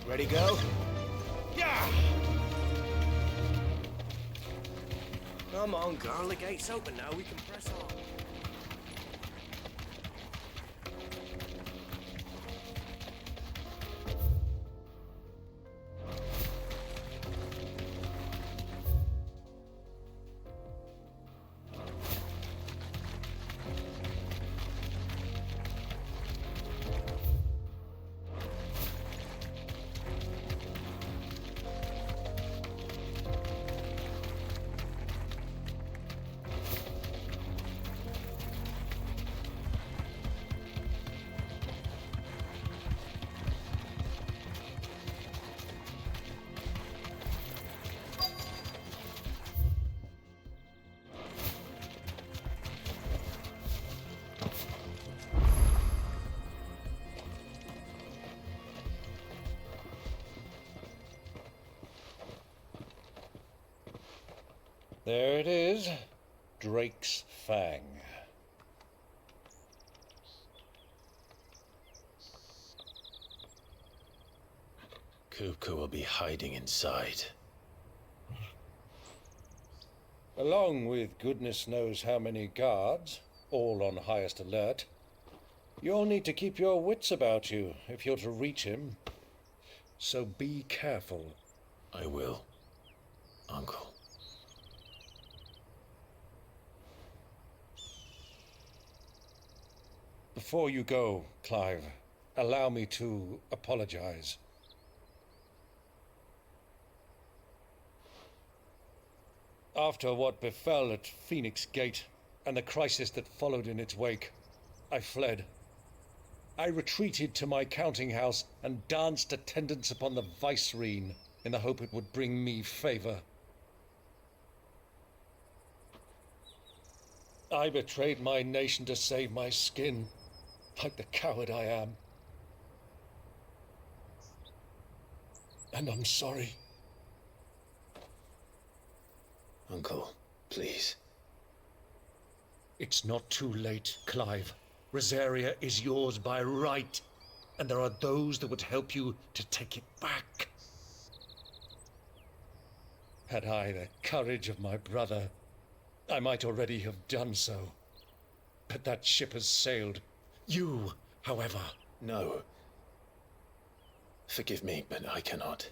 Ready, go? Yeah! Come on, girl. The gate's open now. We can press on. There it is. Drake's Fang. Kupka will be hiding inside. Along with goodness knows how many guards, all on highest alert. You'll need to keep your wits about you if you're to reach him. So be careful. I will, Uncle. Before you go, Clive, allow me to apologize. After what befell at Phoenix Gate and the crisis that followed in its wake, I fled. I retreated to my counting house and danced attendance upon the vicereine in the hope it would bring me favor. I betrayed my nation to save my skin, like the coward I am. And I'm sorry. Uncle, please. It's not too late, Clive. Rosaria is yours by right, and there are those that would help you to take it back. Had I the courage of my brother, I might already have done so. But that ship has sailed. You, however... No. Forgive me, but I cannot.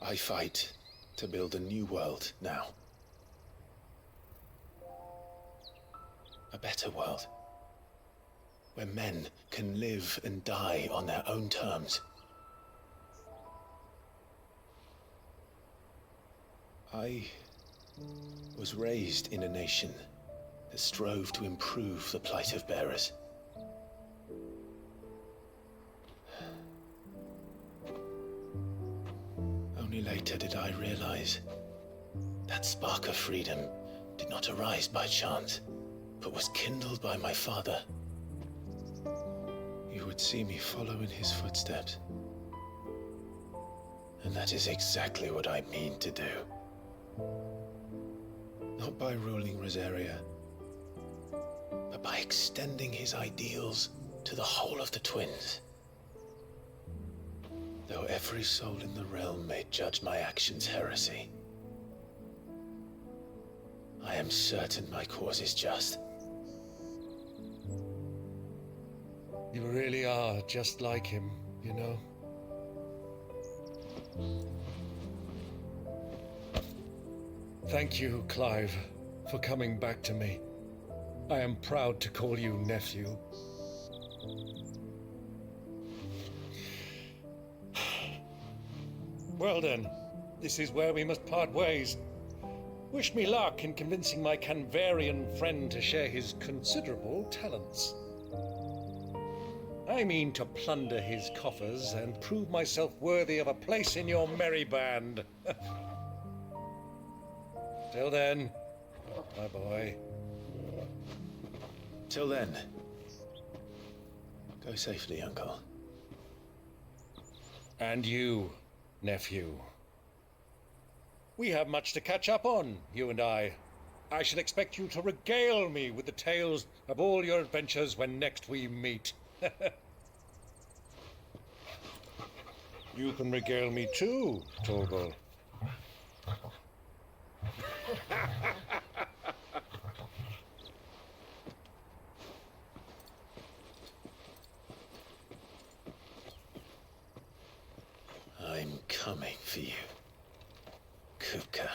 I fight to build a new world now. A better world. Where men can live and die on their own terms. I was raised in a nation that strove to improve the plight of bearers. Only later did I realize that spark of freedom did not arise by chance, but was kindled by my father. You would see me follow in his footsteps. And that is exactly what I mean to do. Not by ruling Rosaria, but by extending his ideals to the whole of the twins. Though every soul in the realm may judge my actions heresy, I am certain my cause is just. You really are just like him, you know? Thank you, Clive, for coming back to me. I am proud to call you nephew. Well then, this is where we must part ways. Wish me luck in convincing my Canvarian friend to share his considerable talents. I mean to plunder his coffers and prove myself worthy of a place in your merry band. Till then, my boy. Till then, go safely, Uncle. And you, nephew. We have much to catch up on, you and I. I shall expect you to regale me with the tales of all your adventures when next we meet. You can regale me too, Torgal. I'm coming for you, Kuka.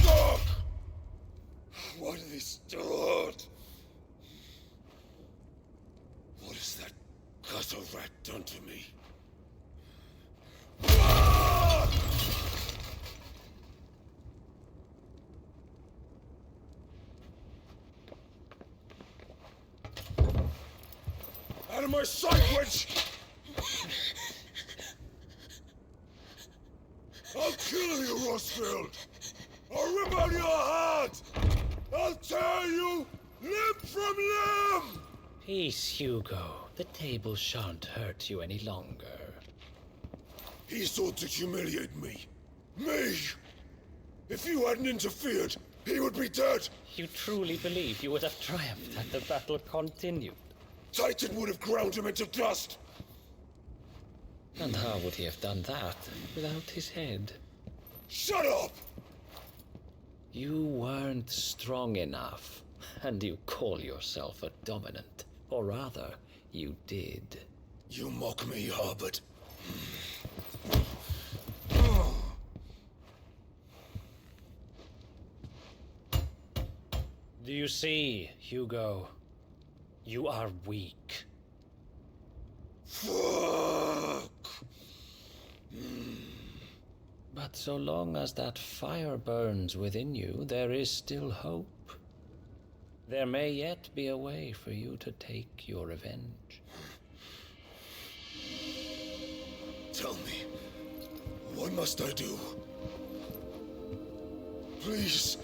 Fuck! Why do they start? What has that gutter rat done to me? Out of my sight, witch! I'll kill you, Rosfield! I'll rip out your heart! I'll tear you limb from limb! Peace, Hugo. The table shan't hurt you any longer. He sought to humiliate me. Me! If you hadn't interfered, he would be dead! You truly believe you would have triumphed had the battle continued? Titan would have ground him into dust! And how would he have done that without his head? Shut up! You weren't strong enough, and you call yourself a dominant. Or rather, you did. You mock me, Harbert. Do you see, Hugo? You are weak. Fuck! But so long as that fire burns within you, there is still hope. There may yet be a way for you to take your revenge. Tell me, what must I do? Please,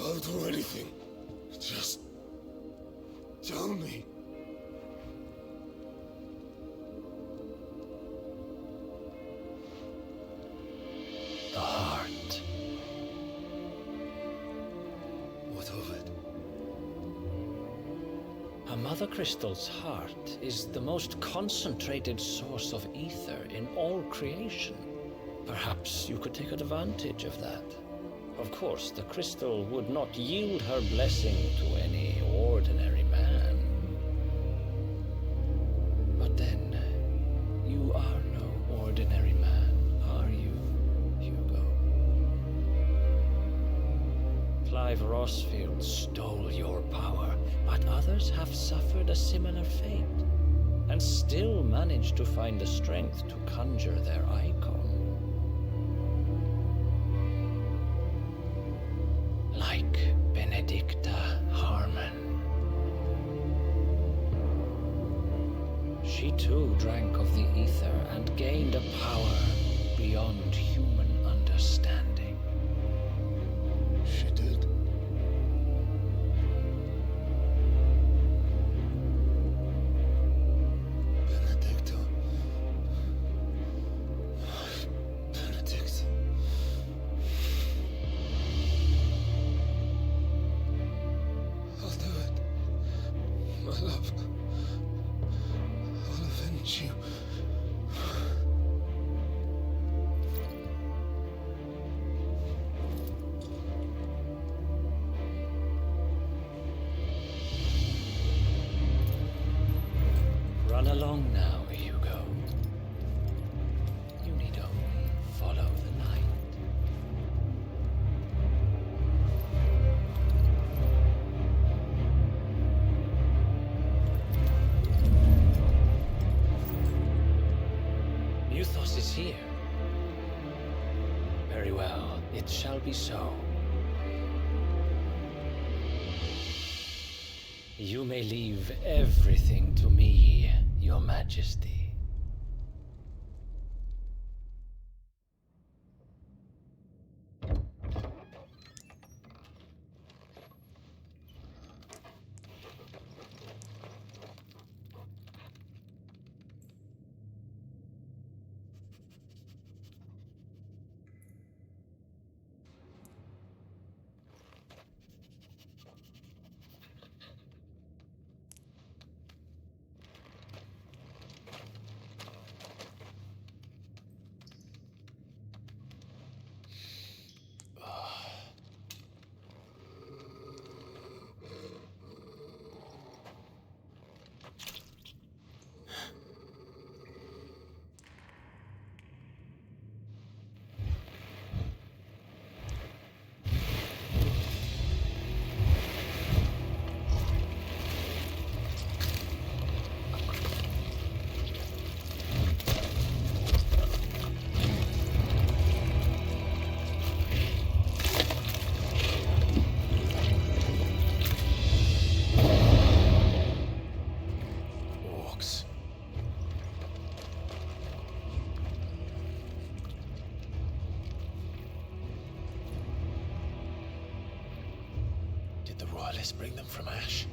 I'll do anything. Just tell me. The heart. What of it? A Mother Crystal's heart is the most concentrated source of ether in all creation. Perhaps you could take advantage of that. Of course, the crystal would not yield her blessing to any ordinary man. But then, you are no ordinary man, are you, Hugo? Clive Rosfield stole your power, but others have suffered a similar fate, and still managed to find the strength to conjure their icon. Like Benedicta Harmon. She too drank of the ether and gained a power beyond human understanding. She did. Benedicta. Benedict. I'll do it. My love. I'll avenge you. Run along now, Hugo. You need only follow the light. Muthos is here. Very well. It shall be so. You may leave everything to me, Your Majesty. Did the royalists bring them from Ash?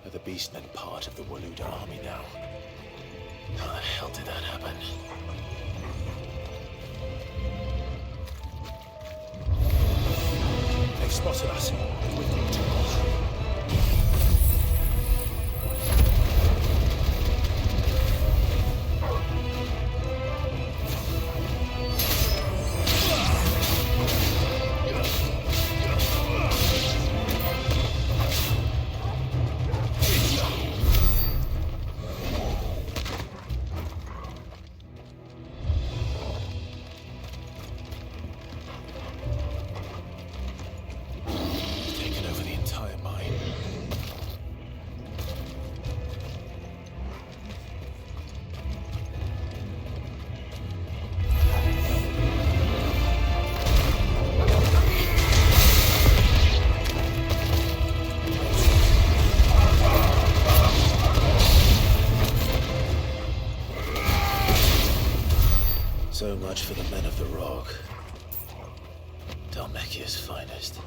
Are the beastmen part of the Waluda army now? How the hell did that happen? They've spotted us. With you too. So much for the men of the Rock. Dhalmekia's finest.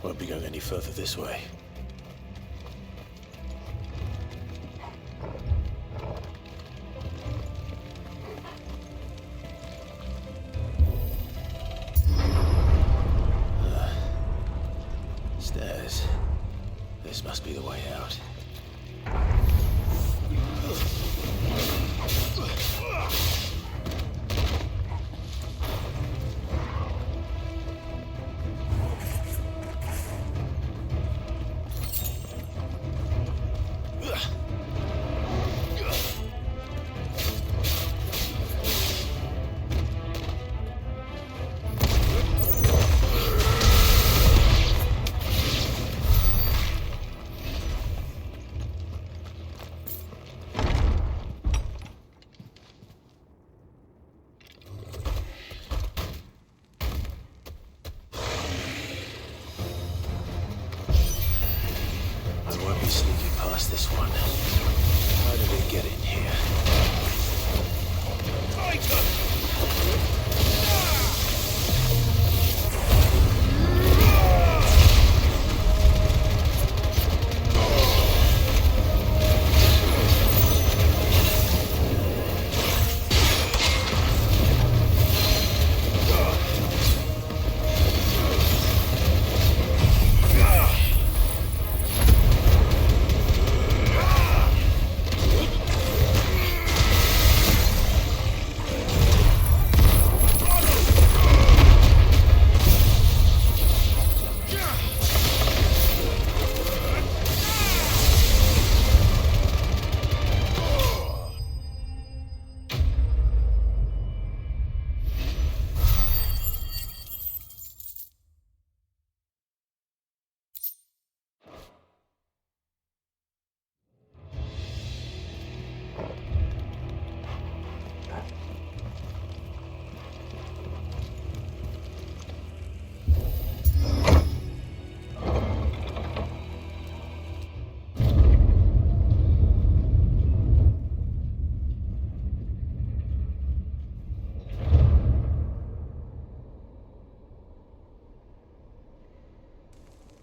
Won't be going any further this way. Stairs. This must be the way out. Sneaking past this one. How did they get in here?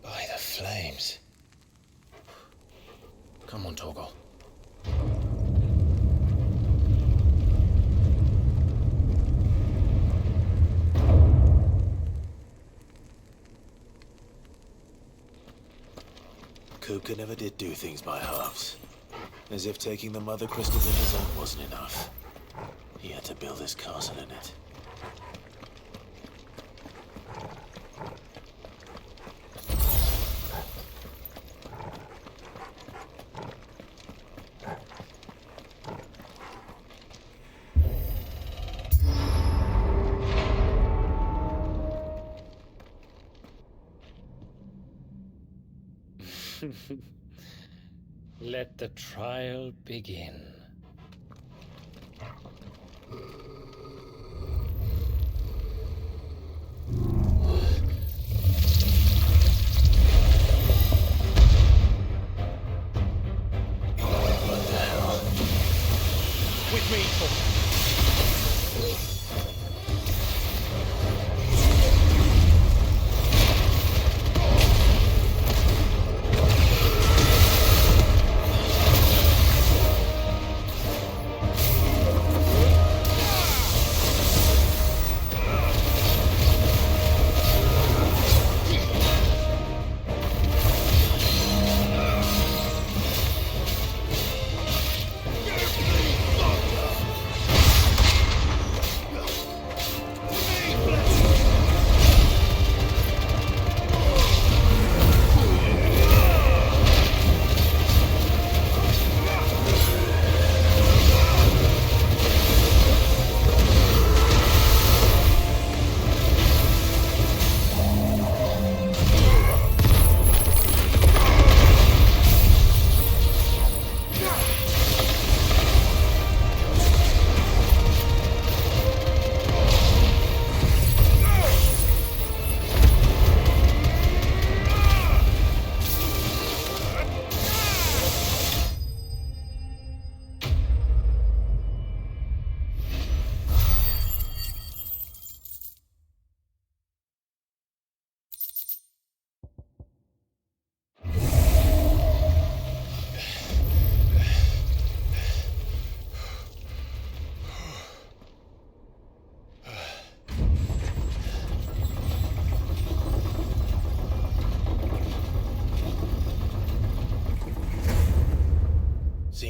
By the flames. Come on, Togo. Kupka never did do things by halves. As if taking the mother crystals in his own wasn't enough. He had to build his castle in it. Let the trial begin. What the hell? With me,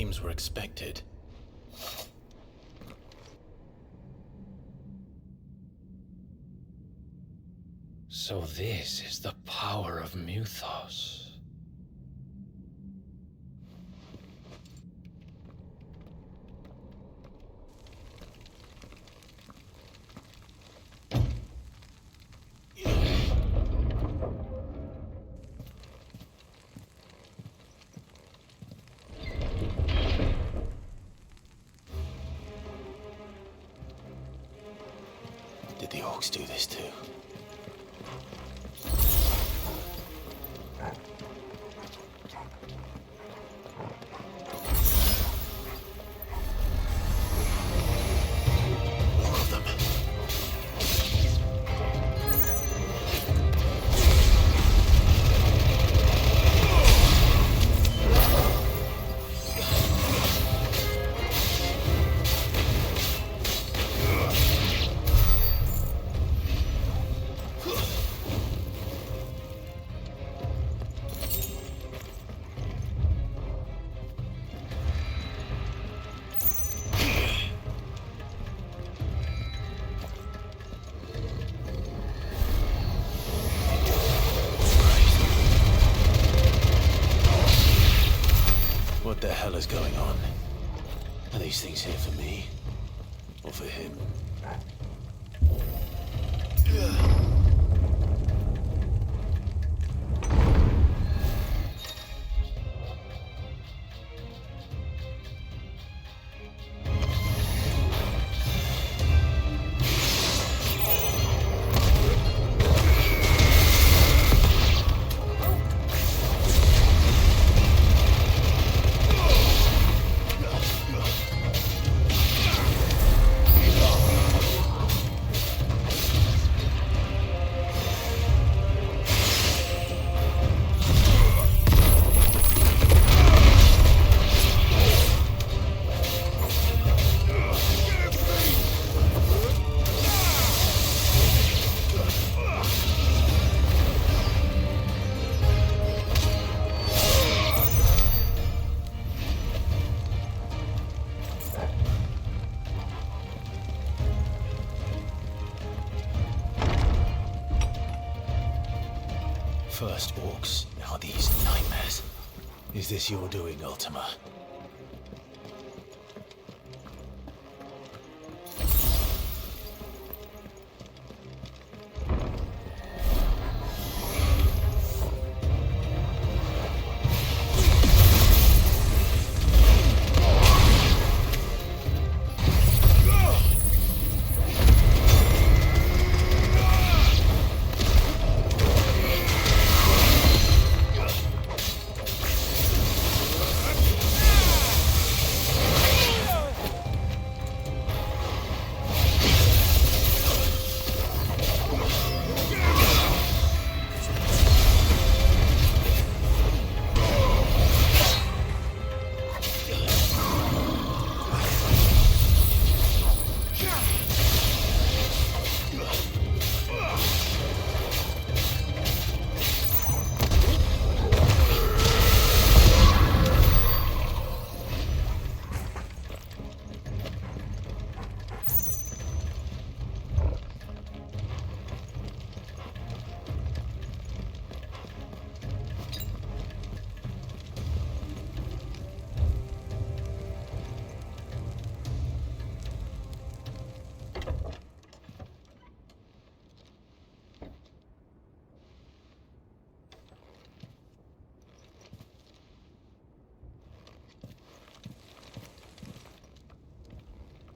flames were expected. So this is the power of Mythos. Did the orcs do this too? More of them. What the hell is going on? Are these things here for me? Or for him? First orcs, now these nightmares. Is this your doing, Ultima?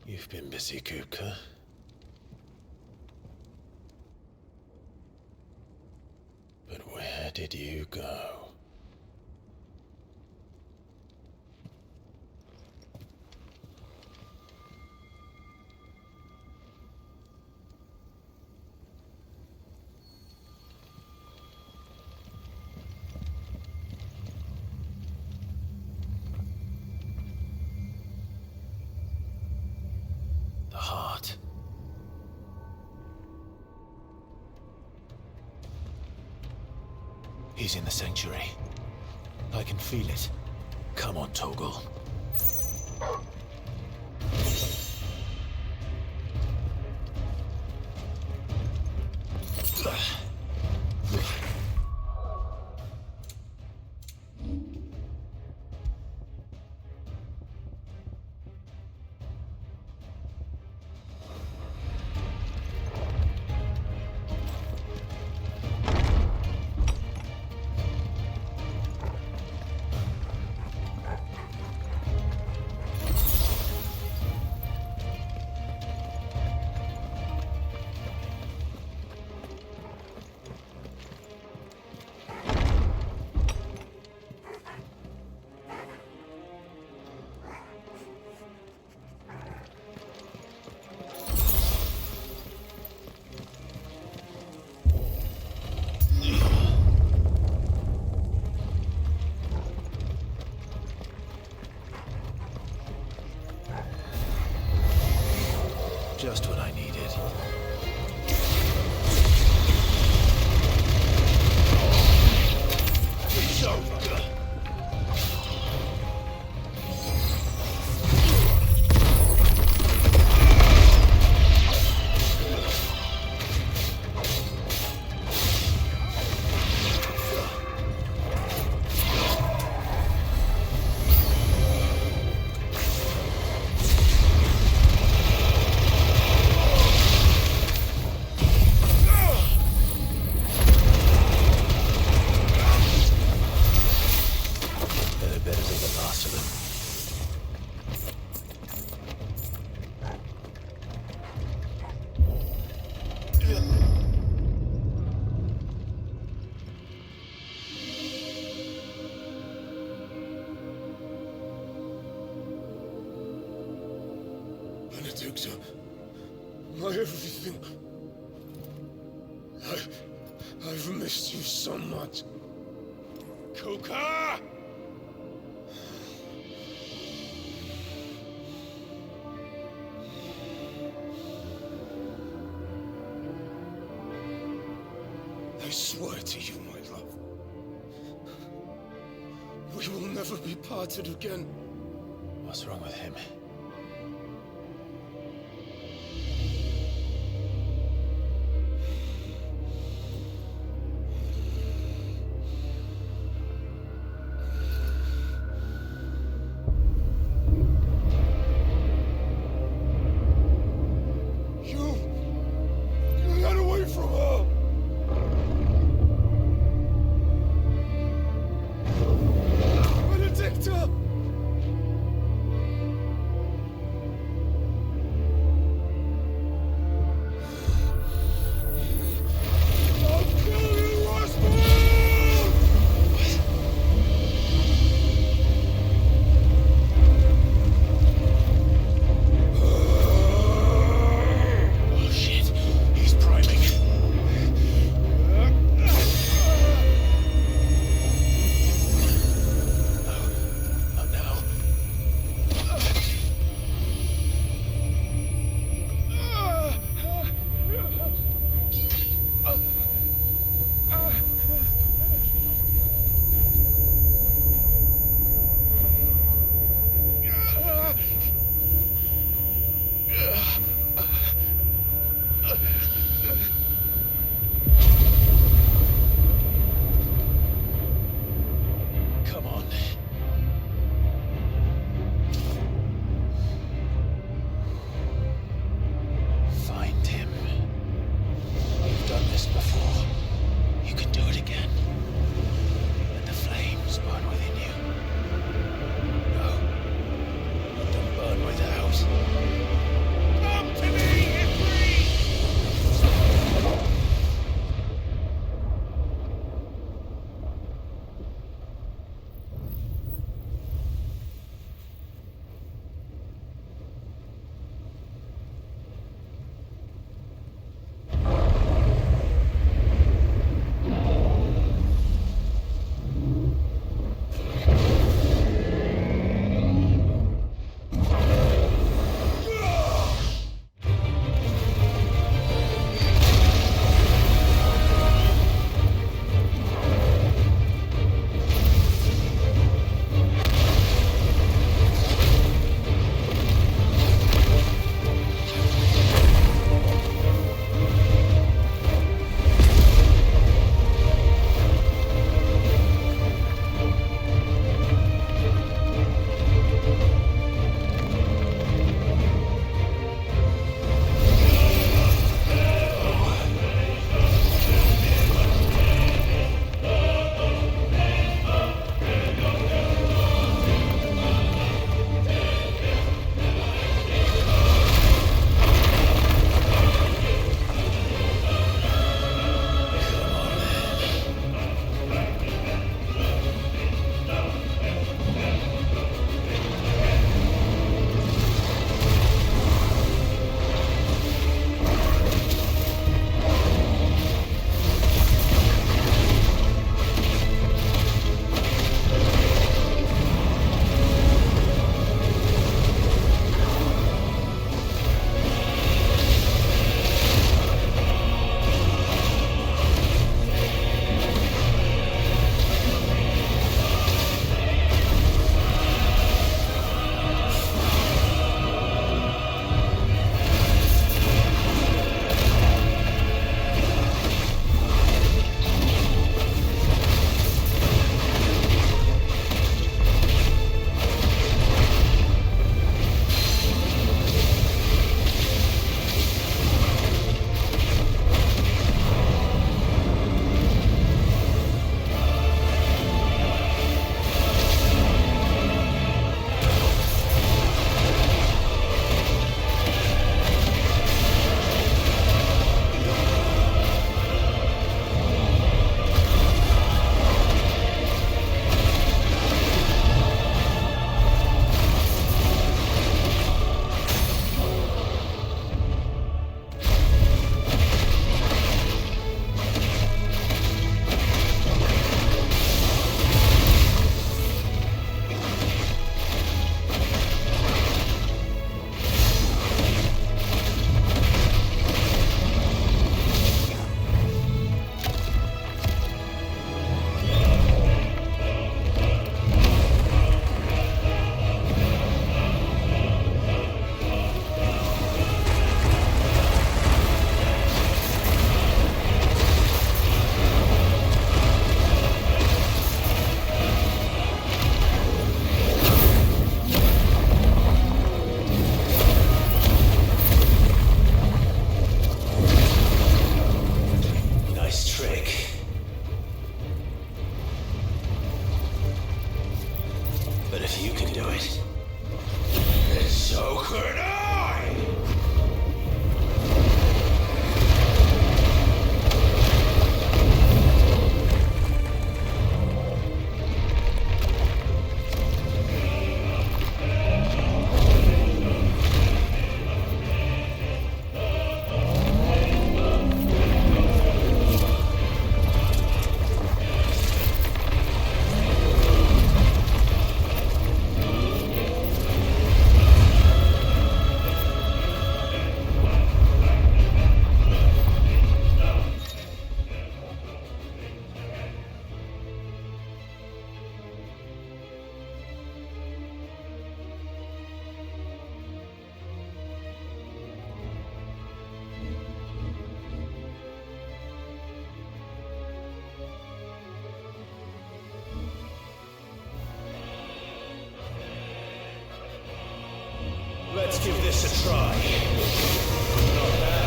You've been busy, Kupka. But where did you go? The heart. He's in the sanctuary. I can feel it. Come on, Toggle. Just what I needed. It's over. Benedicta, my everything. I've missed you so much. Coca! I swear to you, my love, we will never be parted again. What's wrong with him? You got away from her! Benedicta! I'll kill you, Roswell! Oh shit, he's priming. Not now. Come on. Find him. You've done this before. You can do it again. Let the flames burn within you. No. Don't burn without. Come to me, Ifrit! Let's give this a try. Not bad.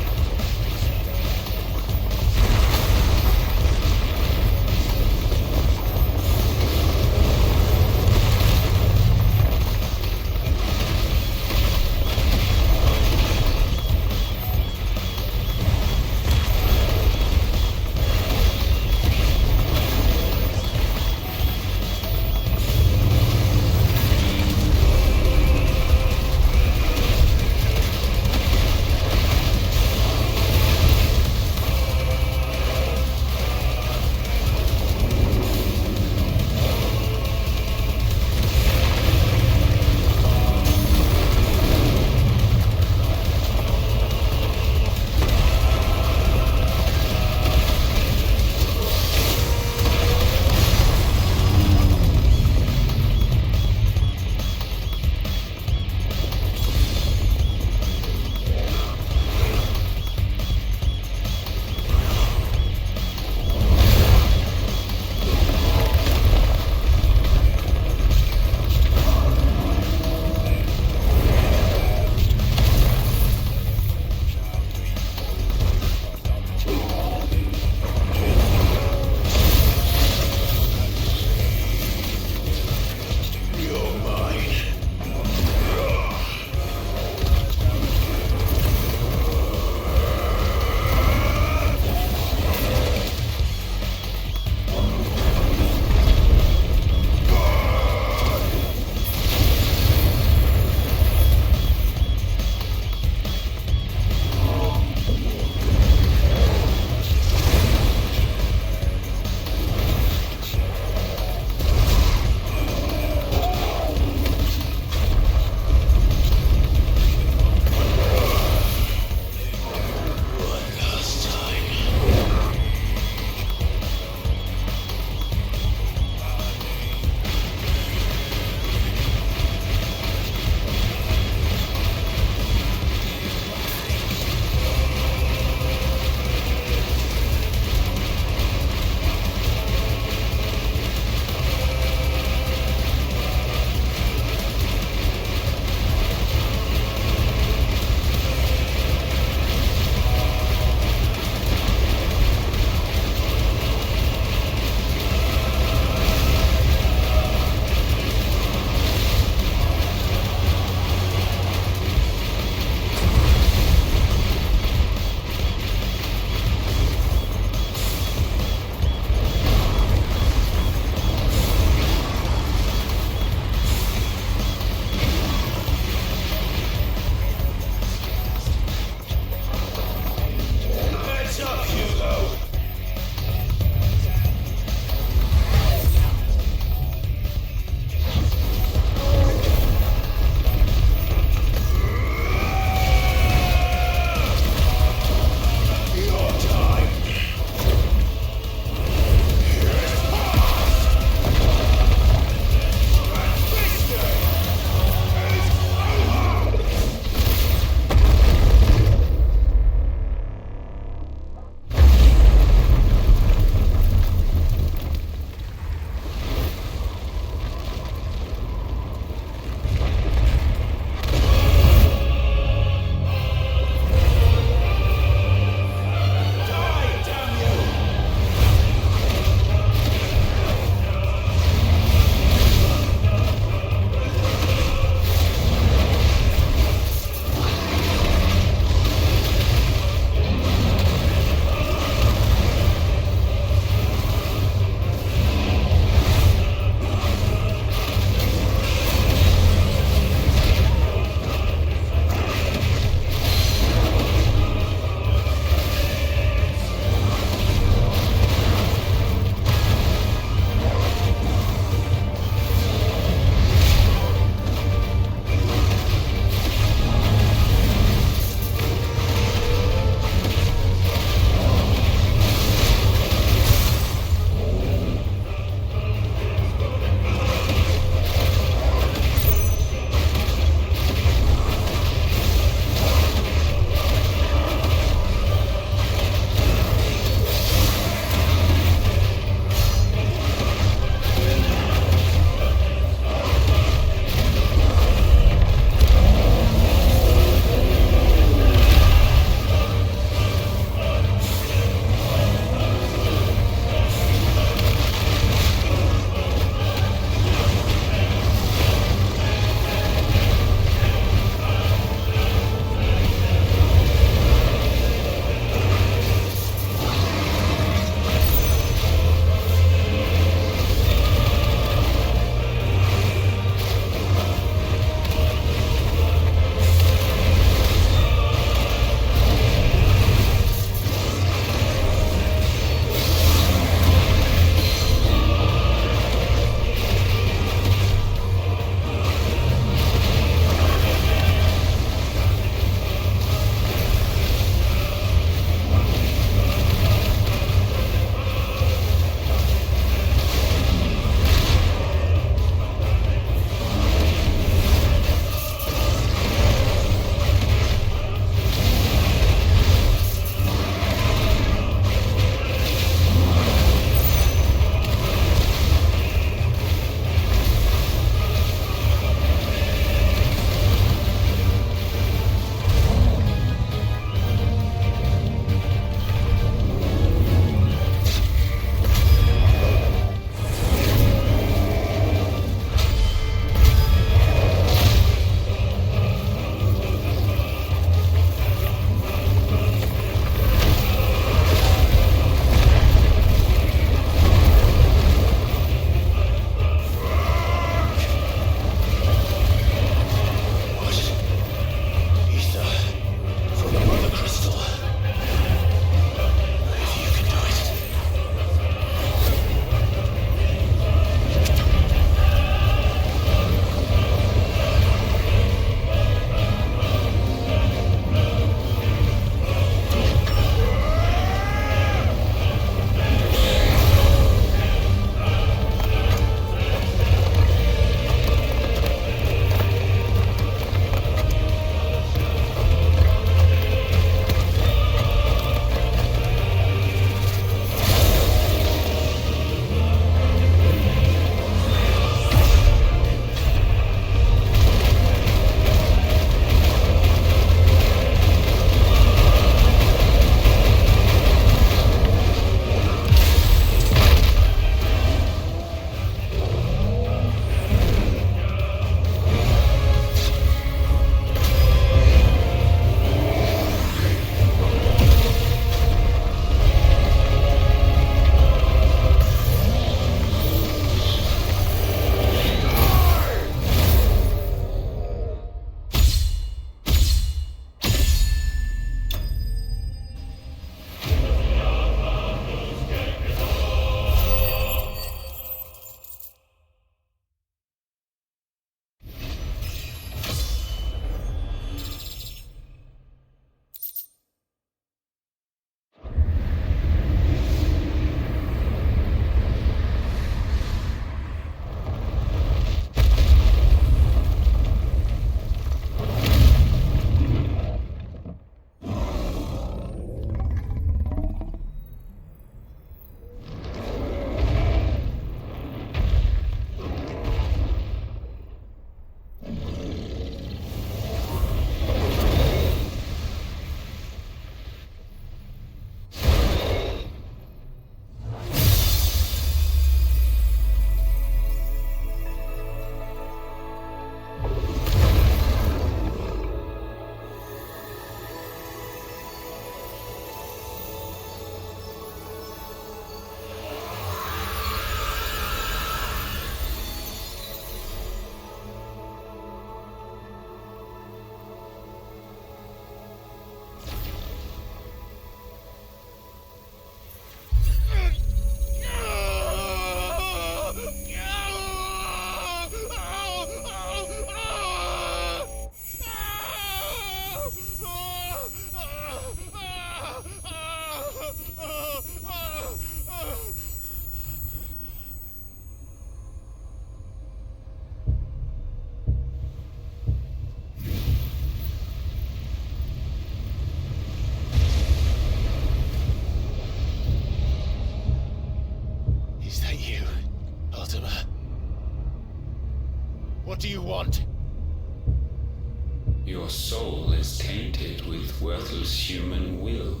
Your soul is tainted with worthless human will,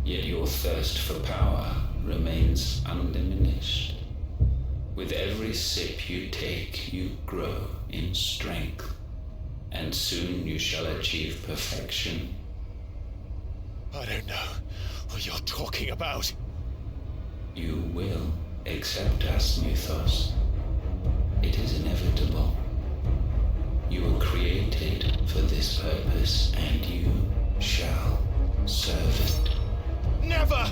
yet your thirst for power remains undiminished. With every sip you take, you grow in strength, and soon you shall achieve perfection. I don't know what you're talking about. You will accept us, Mythos. It is inevitable. You were created for this purpose, and you shall serve it. Never!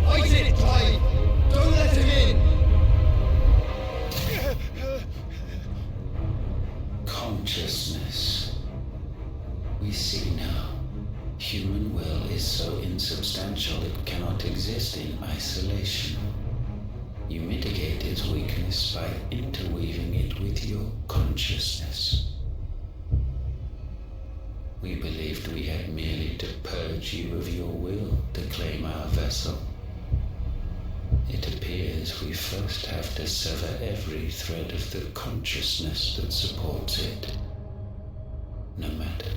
Fight it, Clive! Don't let him in! Consciousness. We see now. Human will is so insubstantial it cannot exist in isolation. You mitigate its weakness by interweaving it with your consciousness. We believed we had merely to purge you of your will to claim our vessel. It appears we first have to sever every thread of the consciousness that supports it. No matter.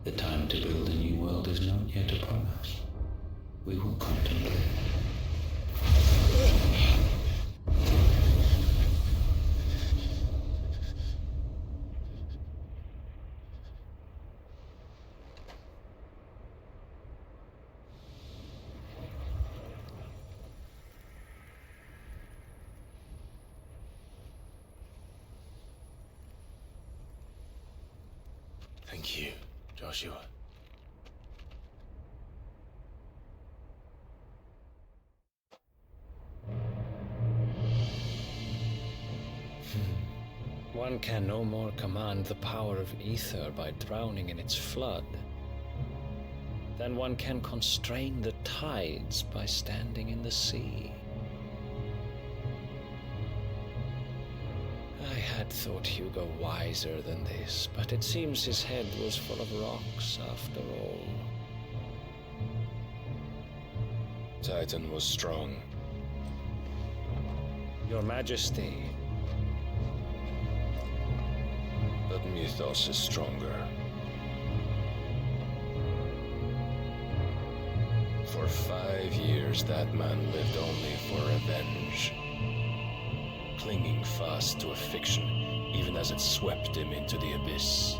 The time to build a new world is not yet upon us. We will contemplate. Thank you, Joshua. One can no more command the power of ether by drowning in its flood than one can constrain the tides by standing in the sea. I had thought Hugo wiser than this, but it seems his head was full of rocks after all. Titan was strong. Your Majesty, But Mythos is stronger. For 5 years, that man lived only for revenge. Clinging fast to a fiction, even as it swept him into the abyss.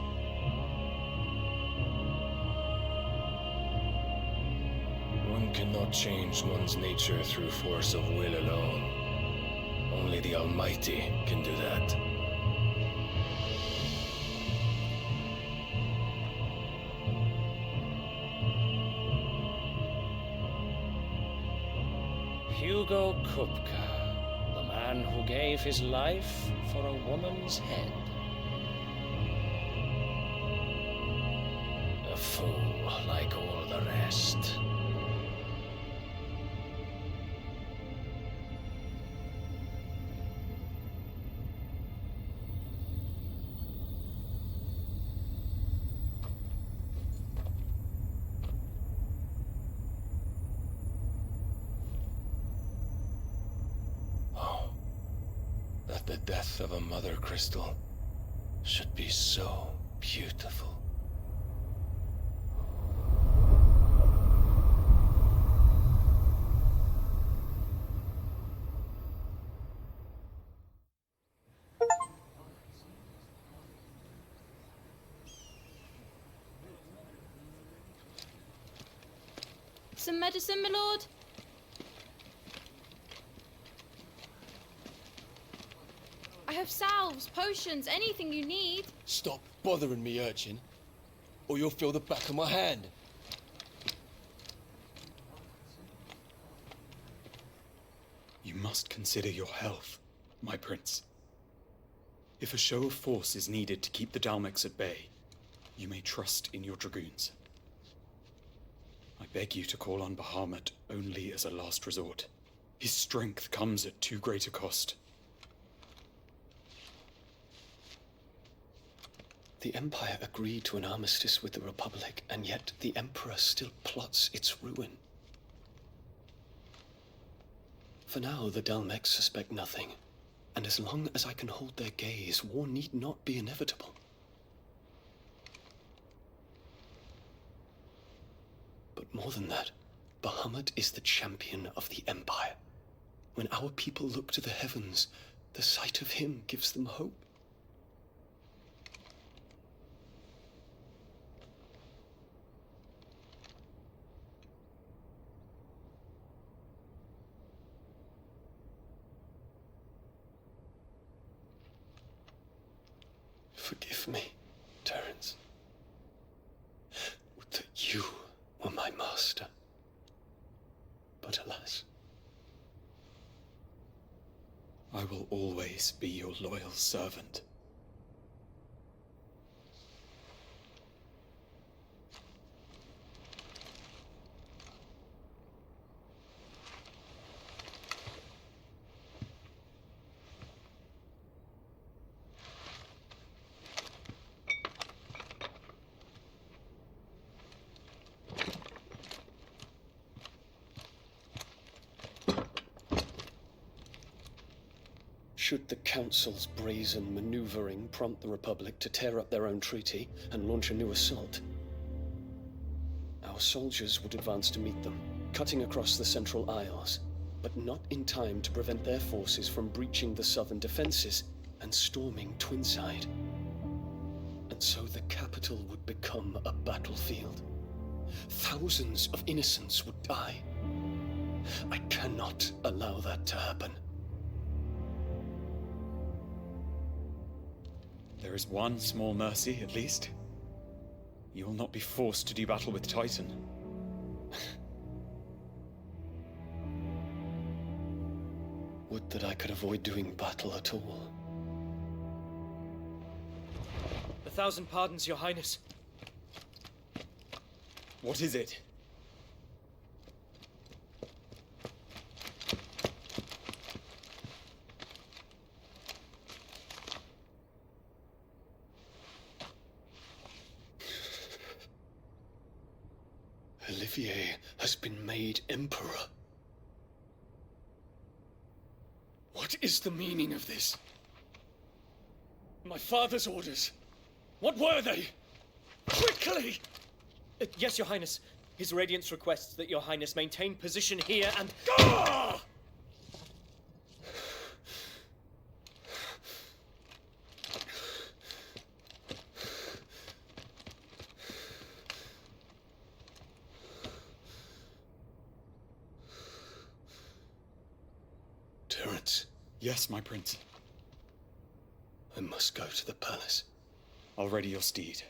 One cannot change one's nature through force of will alone. Only the Almighty can do that. Hugo Kupka, the man who gave his life for a woman's head. A fool like all the rest. The death of a mother crystal should be so beautiful. Some medicine, my lord? I have salves, potions, anything you need. Stop bothering me, urchin, or you'll feel the back of my hand. You must consider your health, my prince. If a show of force is needed to keep the Dalmex at bay, you may trust in your dragoons. I beg you to call on Bahamut only as a last resort. His strength comes at too great a cost. The Empire agreed to an armistice with the Republic, and yet the Emperor still plots its ruin. For now, the Dalmex suspect nothing, and as long as I can hold their gaze, war need not be inevitable. But more than that, Bahamut is the champion of the Empire. When our people look to the heavens, the sight of him gives them hope. Forgive me, Terence. Would that you were my master. But alas. I will always be your loyal servant. Should the Council's brazen maneuvering prompt the Republic to tear up their own treaty and launch a new assault, our soldiers would advance to meet them, cutting across the Central Isles, but not in time to prevent their forces from breaching the southern defenses and storming Twinside. And so the capital would become a battlefield. Thousands of innocents would die. I cannot allow that to happen. There is one small mercy, at least. You will not be forced to do battle with Titan. Would that I could avoid doing battle at all. 1,000 pardons, Your Highness. What is it? Olivier has been made Emperor. What is the meaning of this? My father's orders. What were they? Quickly! Yes, Your Highness. His Radiance requests that Your Highness maintain position here and... Ah! Terence. Yes, my prince. I must go to the palace. I'll ready your steed.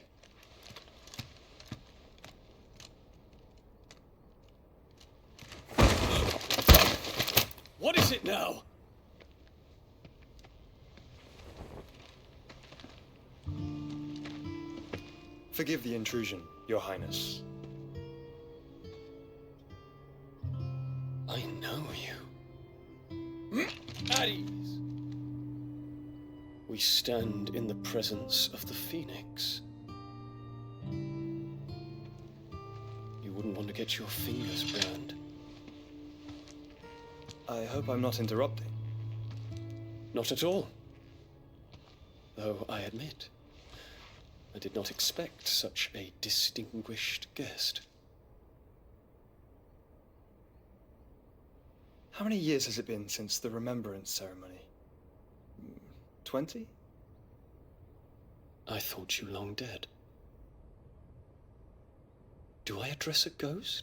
What is it now? Forgive the intrusion, Your Highness. I know you. At ease. We stand in the presence of the Phoenix. You wouldn't want to get your fingers burned. I hope I'm not interrupting. Not at all. Though I admit, I did not expect such a distinguished guest. How many years has it been since the Remembrance ceremony? 20? I thought you long dead. Do I address a ghost?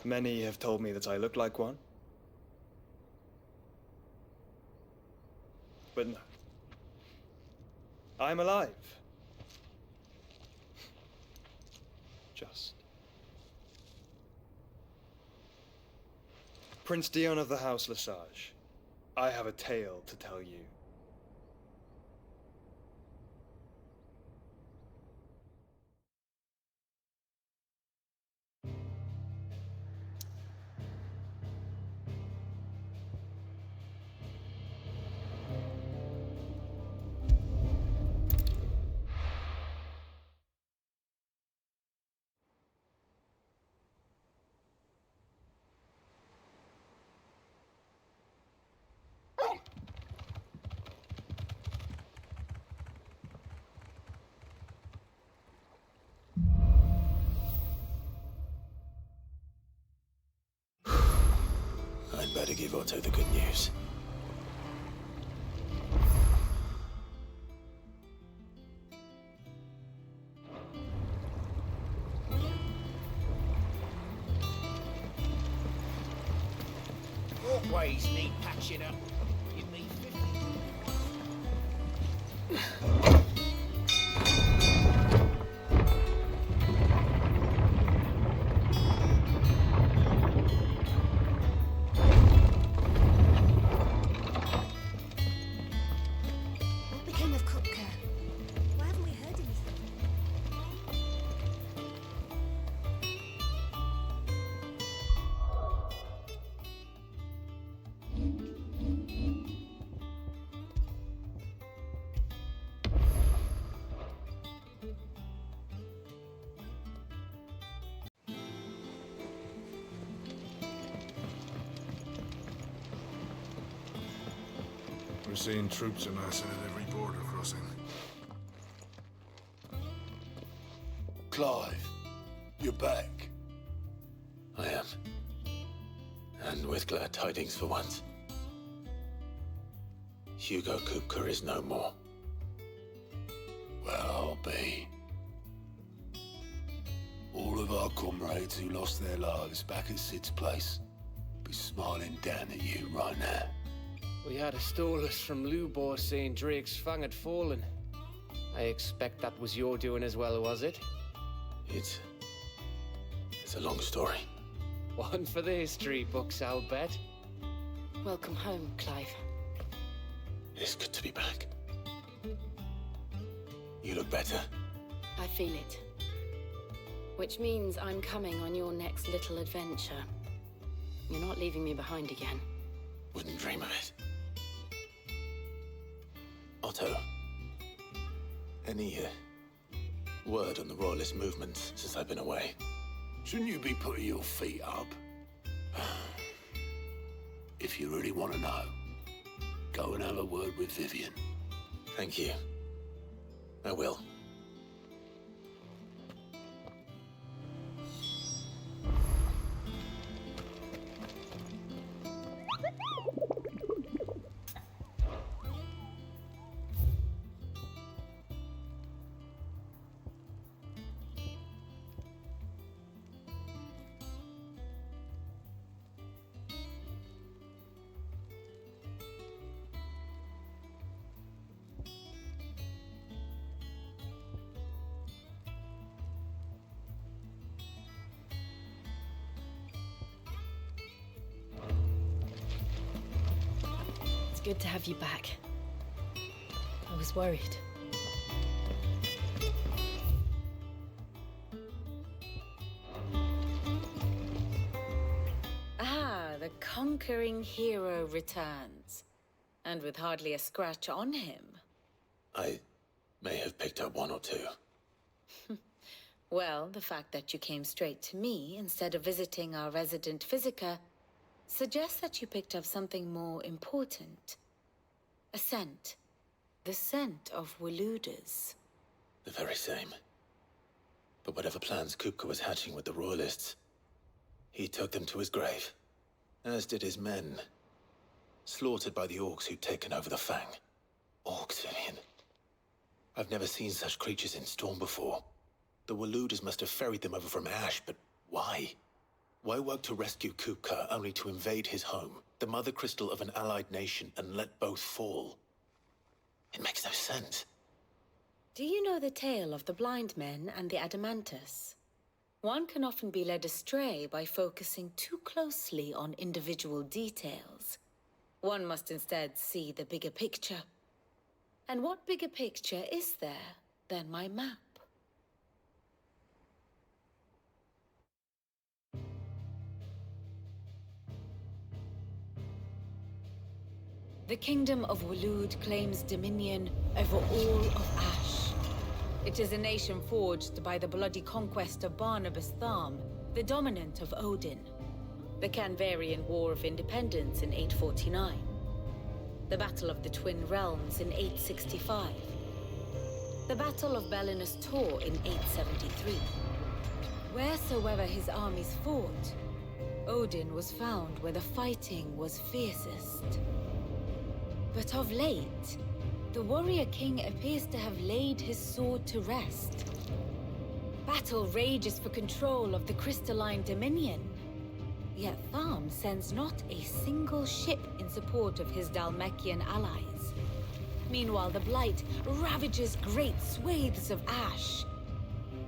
Many have told me that I look like one. But no. I'm alive. Just. Prince Dion of the House Lesage, I have a tale to tell you. to give Otto the good news. Walkways need patching up. Give me 50. What became of Kupka? Why haven't we heard anything? We're seeing troops amassing at every border crossing. Clive, you're back. I am. And with glad tidings for once. Hugo Kupka is no more. Well, I'll be. All of our comrades who lost their lives back at Sid's place be smiling down at you right now. We had a stolus from Lubor saying Drake's fang had fallen. I expect that was your doing as well, was it? It's a long story. One for the history books, I'll bet. Welcome home, Clive. It's good to be back. You look better. I feel it. Which means I'm coming on your next little adventure. You're not leaving me behind again. Wouldn't dream of it. Otto, any word on the Royalist movement since I've been away? Shouldn't you be putting your feet up? If you really want to know, go and have a word with Vivian. Thank you. I will. Good to have you back. I was worried. Ah, the conquering hero returns. And with hardly a scratch on him. I may have picked up one or two. Well, the fact that you came straight to me instead of visiting our resident physiker suggests that you picked up something more important. A scent. The scent of Waludas. The very same. But whatever plans Kupka was hatching with the Royalists, he took them to his grave. As did his men. Slaughtered by the orcs who'd taken over the Fang. Orcs, Vivian. I've never seen such creatures in Storm before. The Waludas must have ferried them over from Ash, but why? Why work to rescue Kupka only to invade his home, the mother crystal of an allied nation, and let both fall? It makes no sense. Do you know the tale of the blind men and the Adamantus? One can often be led astray by focusing too closely on individual details. One must instead see the bigger picture. And what bigger picture is there than my map? The Kingdom of Walud claims dominion over all of Ash. It is a nation forged by the bloody conquest of Barnabas Tharm, the dominant of Odin. The Canvarian War of Independence in 849. The Battle of the Twin Realms in 865. The Battle of Belinus Tor in 873. Wheresoever his armies fought, Odin was found where the fighting was fiercest. But of late, the warrior king appears to have laid his sword to rest. Battle rages for control of the crystalline dominion. Yet Tharm sends not a single ship in support of his Dhalmekian allies. Meanwhile, the Blight ravages great swathes of ash.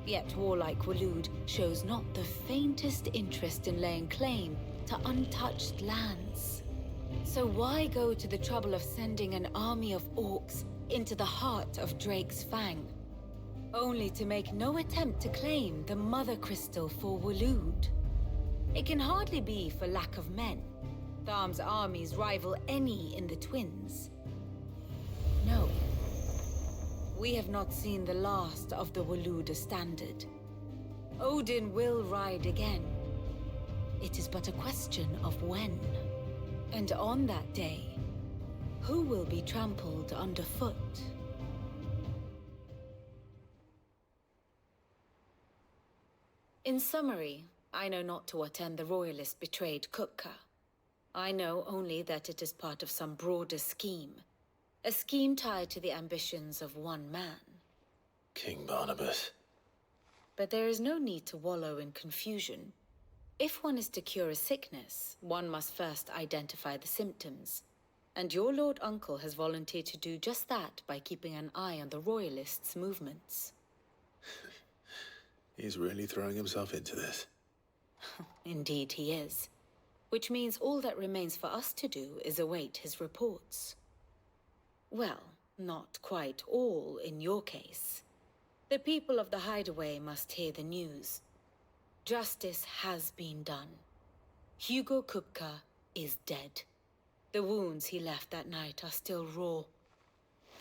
Yet warlike Waloed shows not the faintest interest in laying claim to untouched lands. So why go to the trouble of sending an army of orcs into the heart of Drake's Fang, only to make no attempt to claim the Mother Crystal for Waloed? It can hardly be for lack of men. Tharm's armies rival any in the Twins. No. We have not seen the last of the Waloed standard. Odin will ride again. It is but a question of when. And on that day, who will be trampled underfoot? In summary, I know not to what end the Royalist betrayed Kupka. I know only that it is part of some broader scheme. A scheme tied to the ambitions of one man. King Barnabas. But there is no need to wallow in confusion. If one is to cure a sickness, one must first identify the symptoms. And your Lord Uncle has volunteered to do just that by keeping an eye on the Royalists' movements. He's really throwing himself into this. Indeed he is. Which means all that remains for us to do is await his reports. Well, not quite all in your case. The people of the Hideaway must hear the news. Justice has been done. Hugo Kupka is dead. The wounds he left that night are still raw,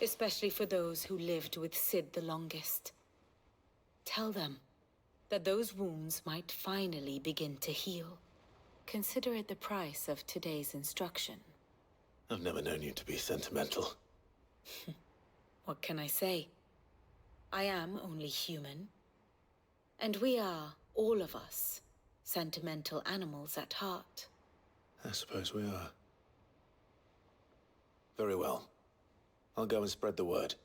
especially for those who lived with Sid the longest. Tell them that those wounds might finally begin to heal. Consider it the price of today's instruction. I've never known you to be sentimental. What can I say? I am only human. And we are, all of us, sentimental animals at heart. I suppose we are. Very well. I'll go and spread the word.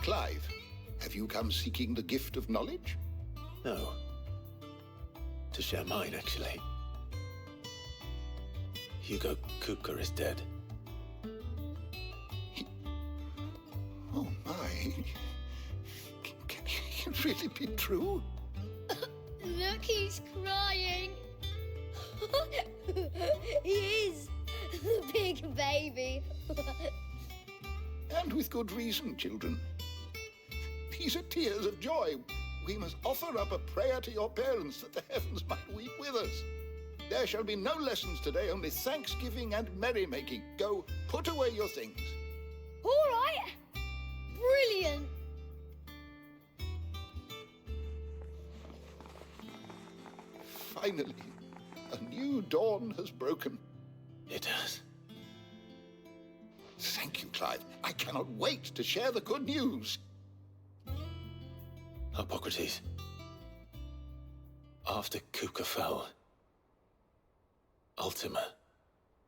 Clive, have you come seeking the gift of knowledge? No. To share mine, actually. Hugo Kupka is dead. Oh my. Can it really be true? Look, he's crying. He is. The big baby. And with good reason, children. These are tears of joy. We must offer up a prayer to your parents that the heavens might weep with us. There shall be no lessons today, only thanksgiving and merrymaking. Go, put away your things. All right. Brilliant. Finally, a new dawn has broken. It has. Thank you, Clive. I cannot wait to share the good news. Hippocrates. After Kupka fell, Ultima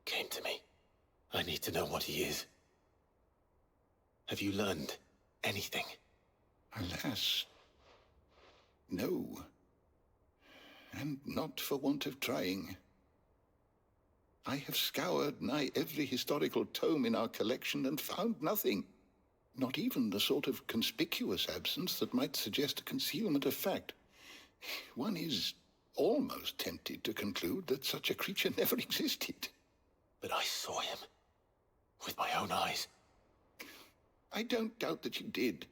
came to me. I need to know what he is. Have you learned anything? Alas, no. And not for want of trying. I have scoured nigh every historical tome in our collection and found nothing. Not even the sort of conspicuous absence that might suggest a concealment of fact. One is almost tempted to conclude that such a creature never existed. But I saw him with my own eyes. I don't doubt that you did.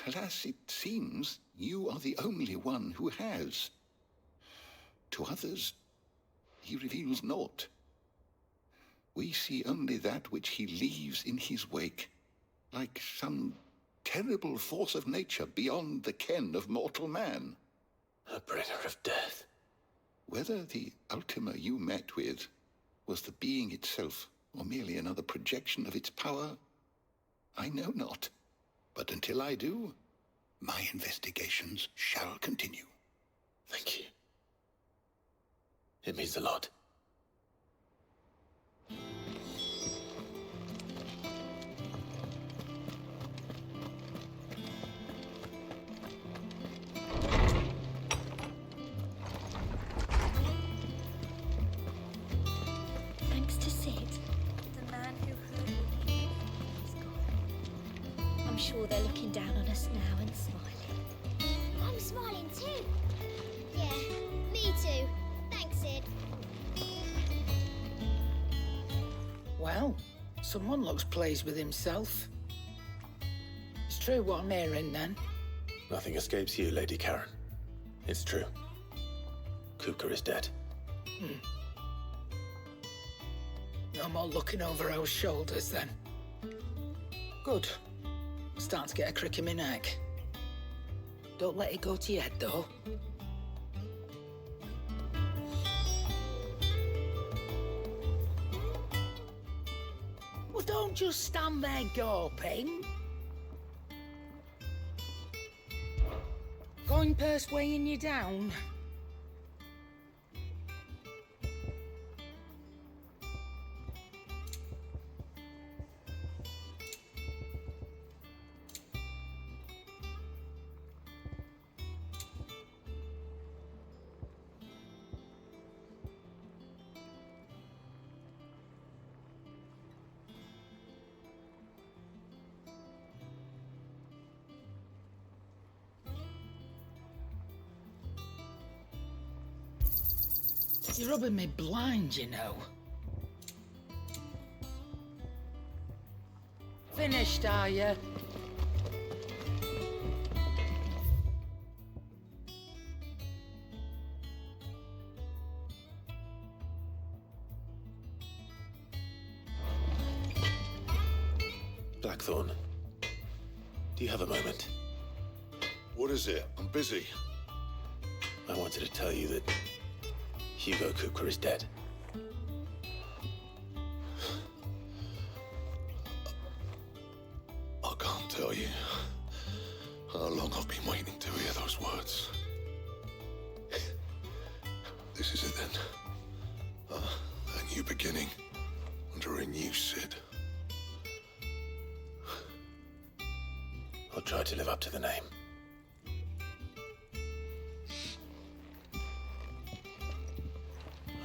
Alas, it seems you are the only one who has. To others, he reveals naught. We see only that which he leaves in his wake, like some terrible force of nature beyond the ken of mortal man. A bringer of death. Whether the Ultima you met with was the being itself, or merely another projection of its power, I know not. But until I do, my investigations shall continue. Thank you. It means a lot. Thanks to Sid, the man who heard me is gone. I'm sure they're looking down on us now and smiling. I'm smiling too. Yeah, me too. Thanks, Sid. Well, someone looks pleased with himself. It's true what I'm hearing, then. Nothing escapes you, Lady Karen. It's true. Kupka is dead. No more looking over our shoulders, then. Good. I'm starting to get a crick in my neck. Don't let it go to your head, though. Well, don't just stand there gawping. Going purse weighing you down. You're rubbing me blind, you know. Finished, are you? Blackthorn, do you have a moment? What is it? I'm busy. I wanted to tell you that Hugo Kupka is dead. I can't tell you how long I've been waiting to hear those words. This is it then. A new beginning under a new Sid. I'll try to live up to the name.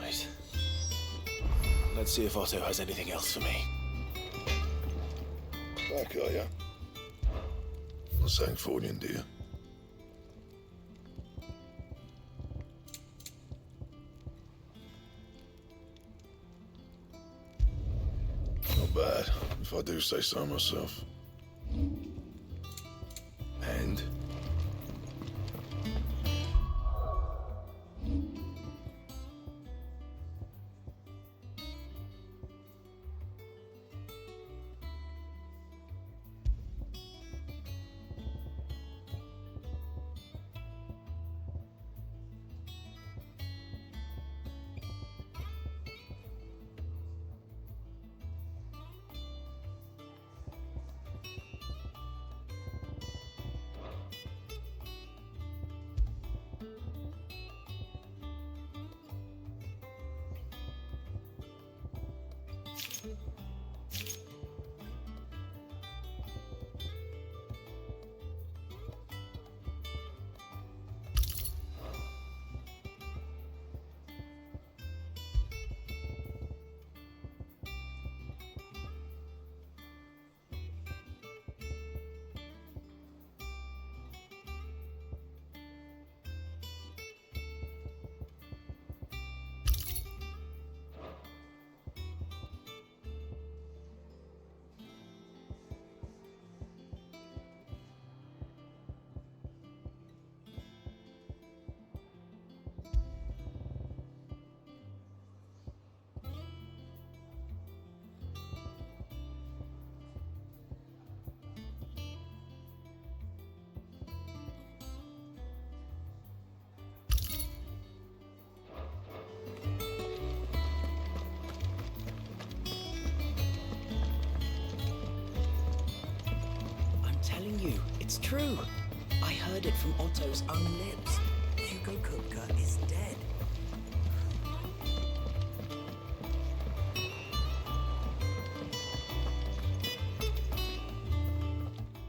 Right. Let's see if Otto has anything else for me. Back, are ya? Not saying Fordian, do you? Not bad, if I do say so myself. And? you, it's true. I heard it from Otto's own lips. Hugo Kupka is dead.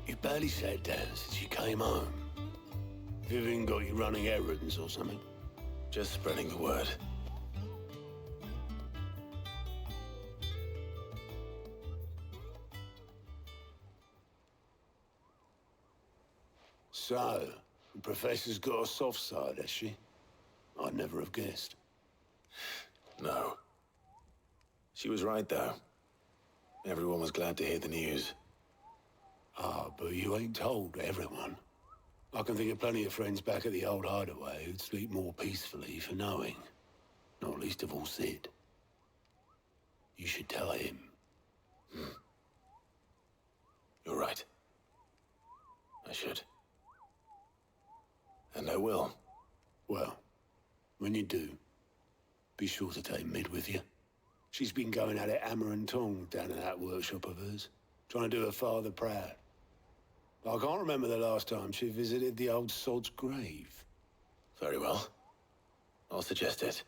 You barely sat down since you came home. Vivian got you running errands or something? Just spreading the word. So, the Professor's got a soft side, has she? I'd never have guessed. No. She was right, though. Everyone was glad to hear the news. Ah, but you ain't told everyone. I can think of plenty of friends back at the old hideaway who'd sleep more peacefully for knowing. Not least of all Sid. You should tell him. You're right. I should. And I will. Well, when you do, be sure to take Mid with you. She's been going at it hammer and tong down in that workshop of hers, trying to do her father proud. I can't remember the last time she visited the old sod's grave. Very well. I'll suggest it.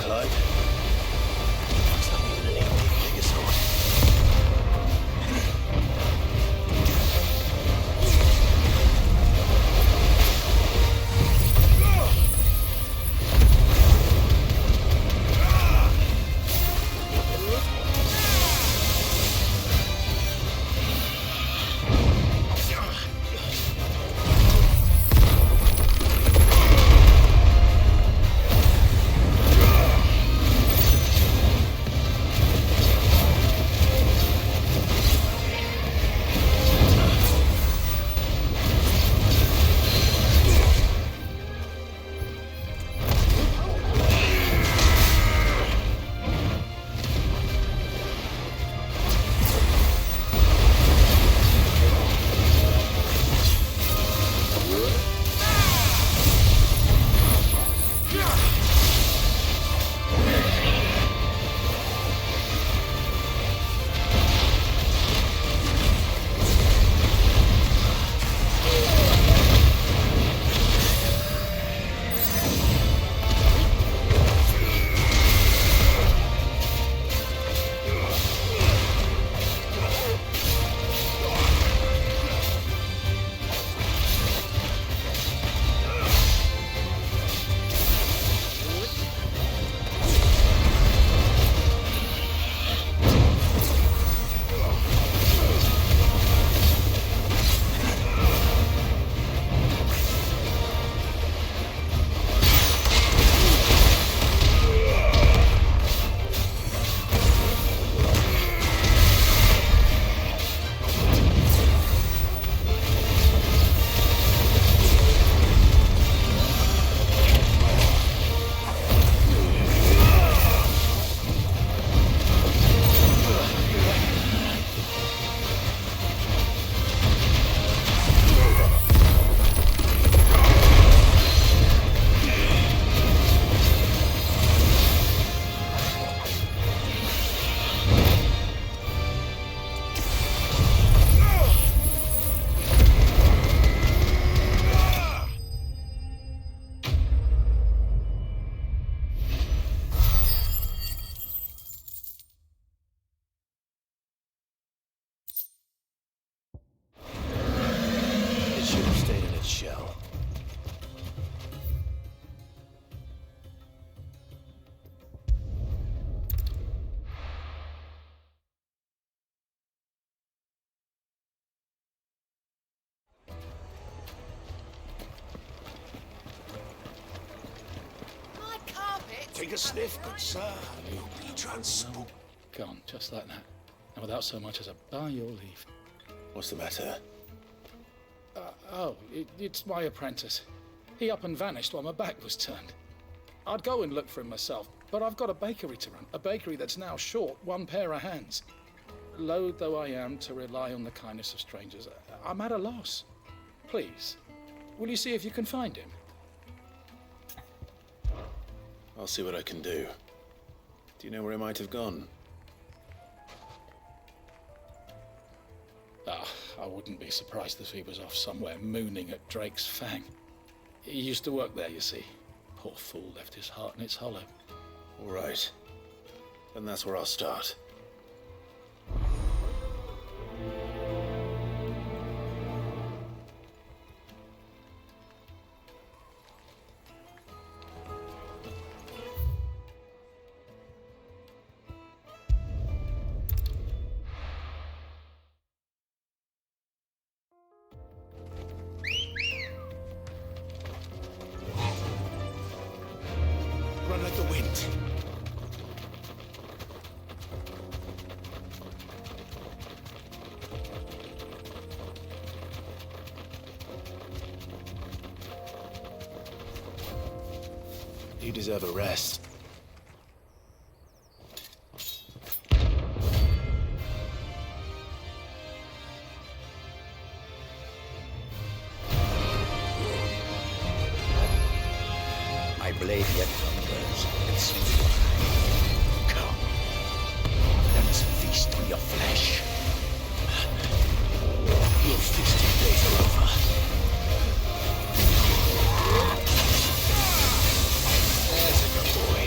Clyde. Looks like we're gonna need a bigger sword. Take a sniff, good sir. You'll be transport. Gone, just like that. And without so much as a by your leave. What's the matter? It's my apprentice. He up and vanished while my back was turned. I'd go and look for him myself, but I've got a bakery to run. A bakery that's now short one pair of hands. Loath though I am to rely on the kindness of strangers, I'm at a loss. Please, will you see if you can find him? I'll see what I can do. Do you know where he might have gone? I wouldn't be surprised if he was off somewhere mooning at Drake's Fang. He used to work there, you see. Poor fool left his heart in its hollow. All right. Then that's where I'll start. Run like the wind. You deserve a rest. My blade yet thunders and sweet. Come, let's feast on your flesh. Your feasting days are over. There's a good boy.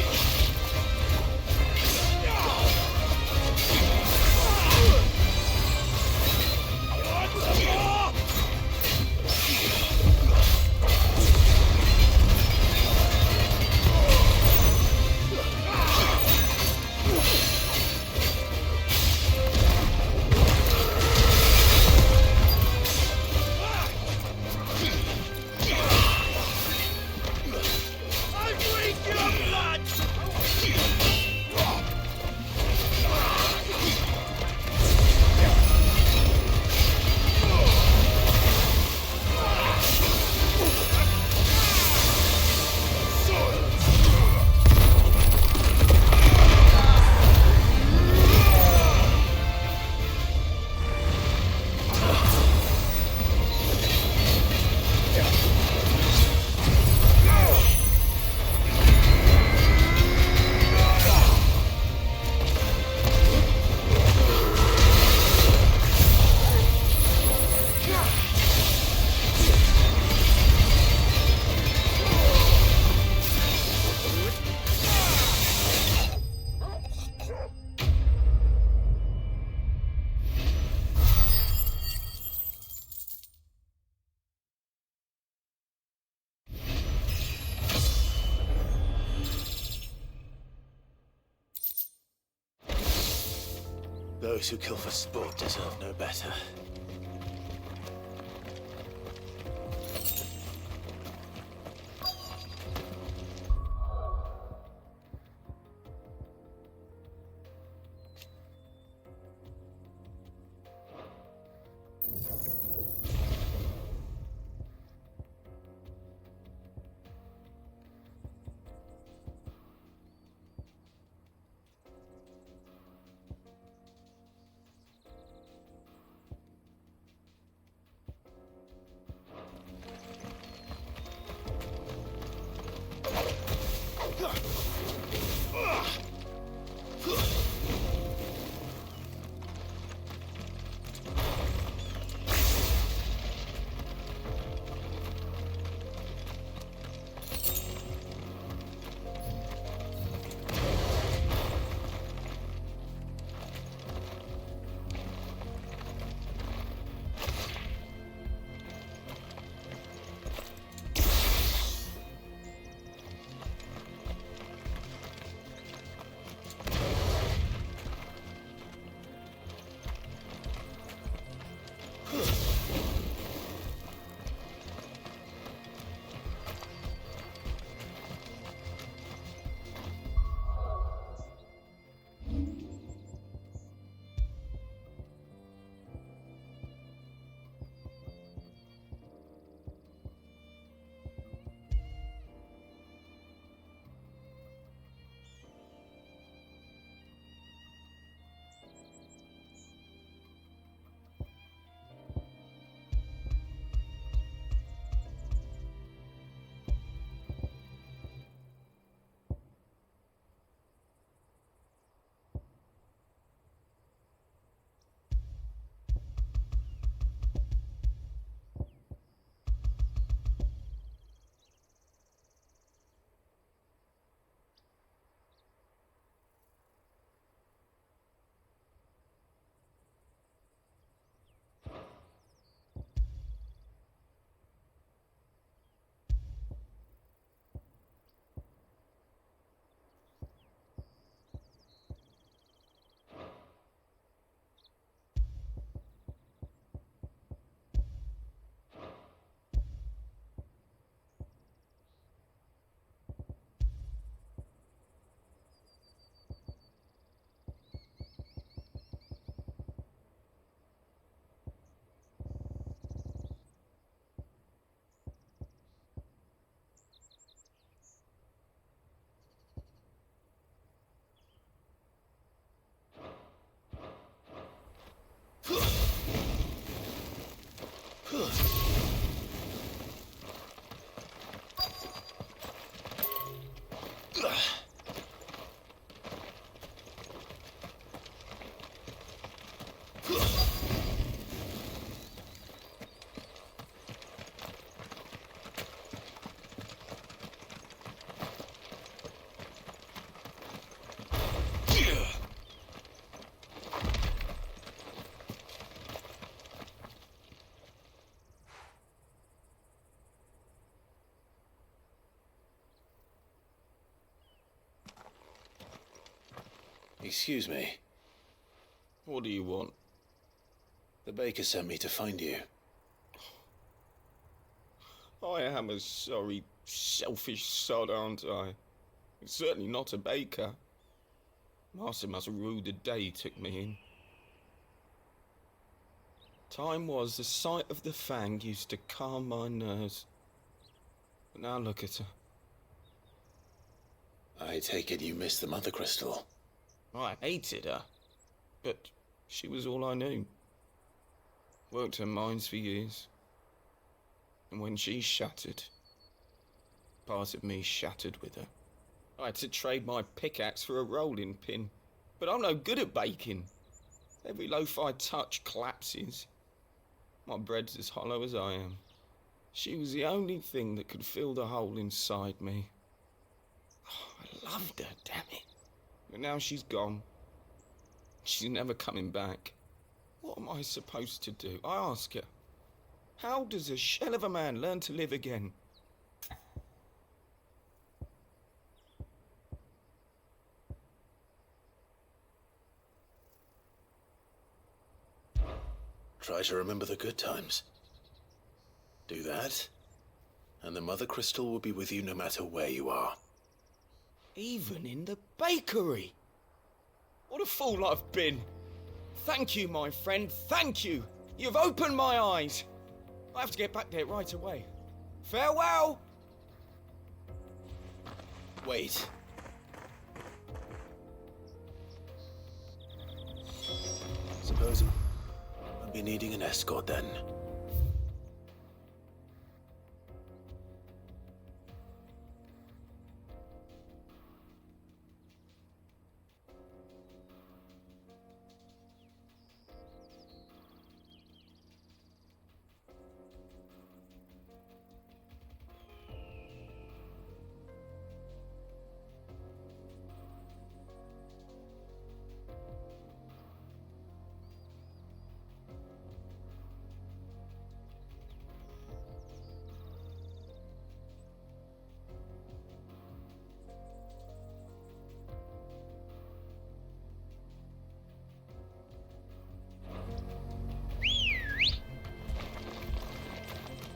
Those who kill for sport deserve no better. Excuse me. What do you want? The baker sent me to find you. I am a sorry, selfish sod, aren't I? Certainly not a baker. Master must have ruled the day he took me in. Time was the sight of the fang used to calm my nerves. But now look at her. I take it you missed the Mother Crystal. I hated her, but she was all I knew. Worked her mines for years. And when she shattered, part of me shattered with her. I had to trade my pickaxe for a rolling pin, but I'm no good at baking. Every loaf I touch collapses. My bread's as hollow as I am. She was the only thing that could fill the hole inside me. Oh, I loved her, damn it. But now she's gone. She's never coming back. What am I supposed to do? I ask her. How does a shell of a man learn to live again? Try to remember the good times. Do that, and the Mother Crystal will be with you no matter where you are. Even in the bakery! What a fool I've been! Thank you, my friend, thank you! You've opened my eyes! I have to get back there right away. Farewell! Wait. Suppose I'll be needing an escort then.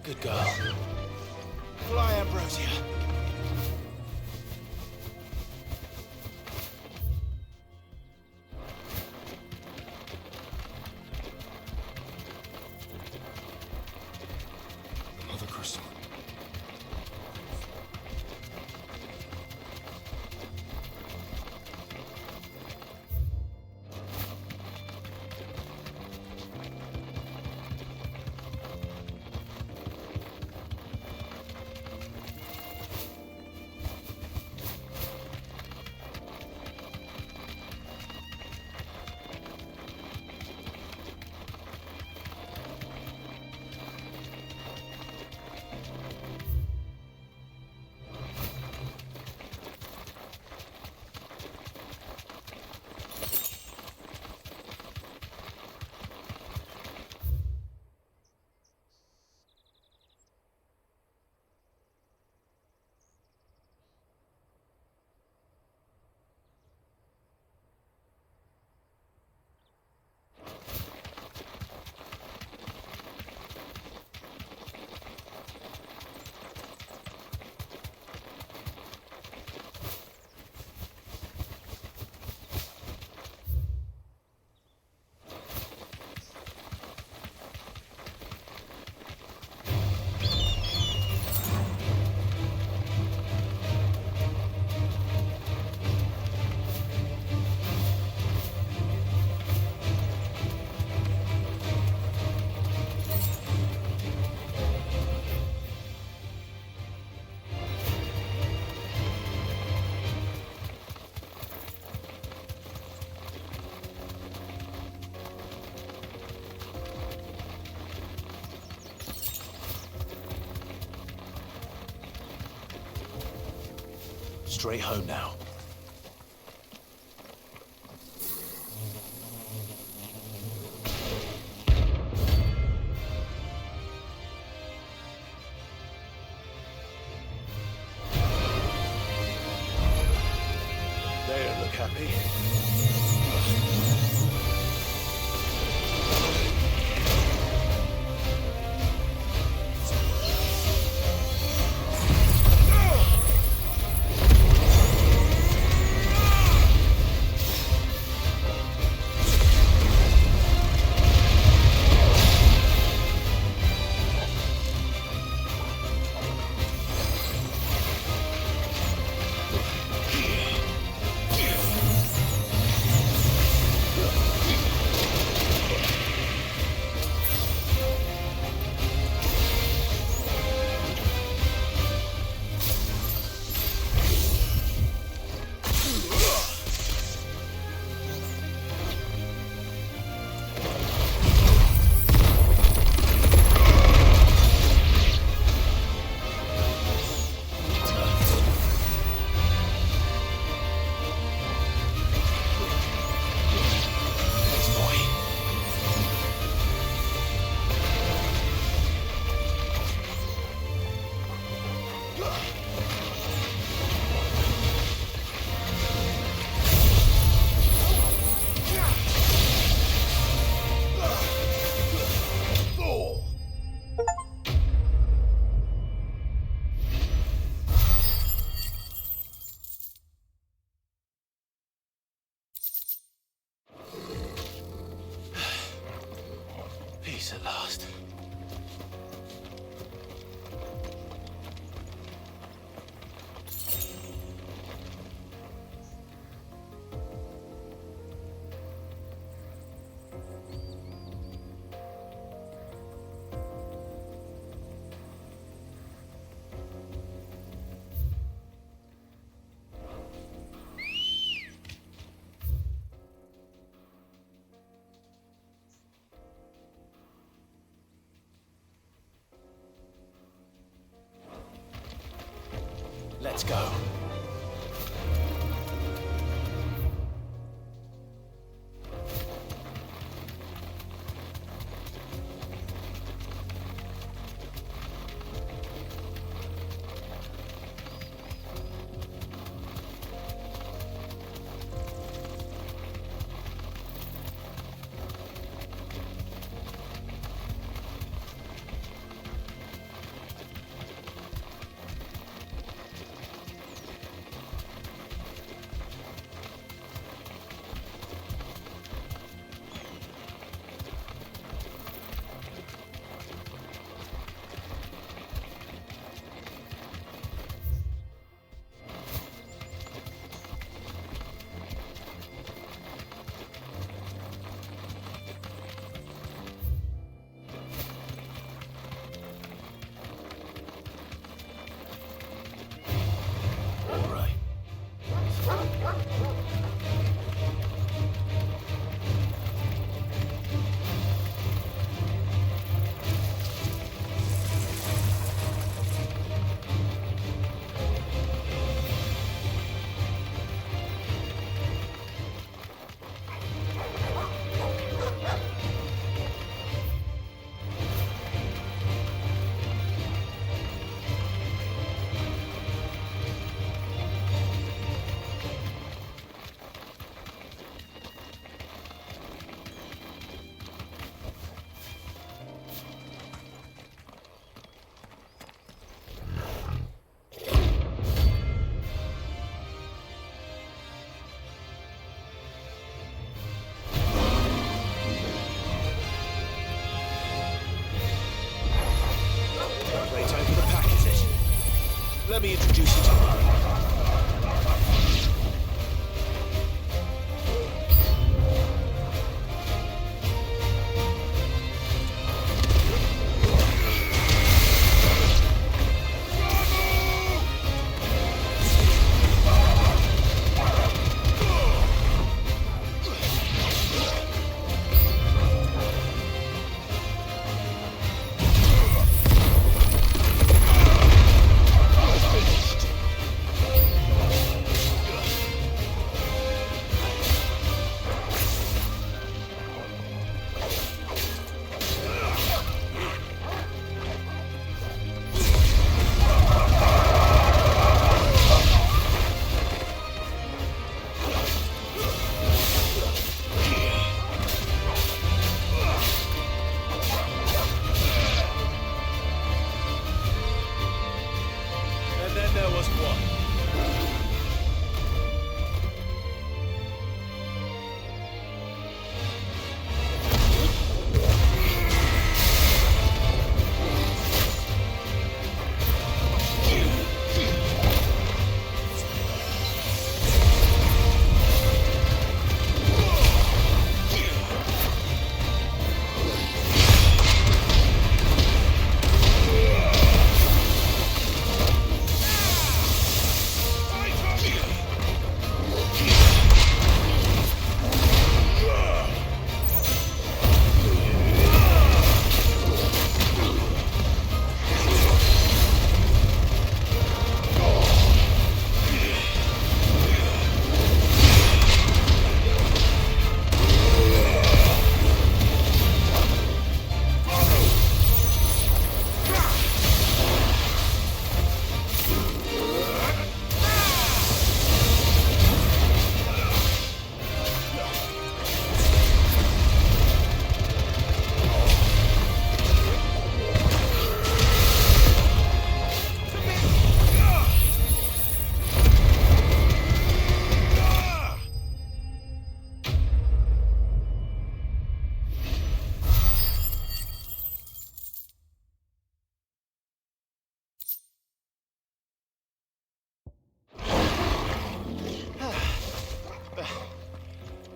Good girl. Fly, Ambrosia. Mother Crystal. Straight home now. They don't look happy. Let's go. Let me introduce you to her.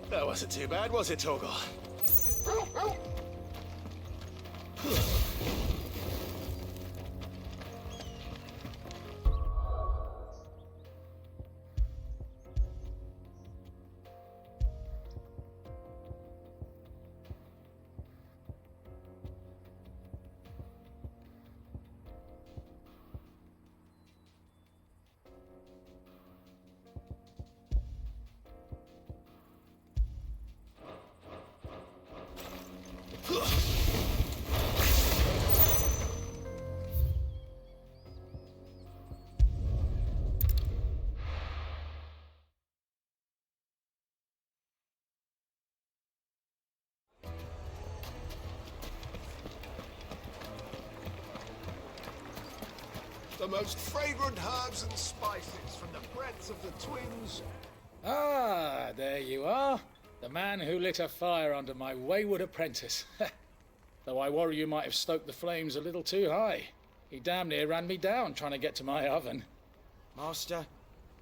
That wasn't too bad, was it, Torgal? The most fragrant herbs and spices from the breadth of the twins. Ah, there you are. The man who lit a fire under my wayward apprentice. Though I worry you might have stoked the flames a little too high. He damn near ran me down trying to get to my oven. Master,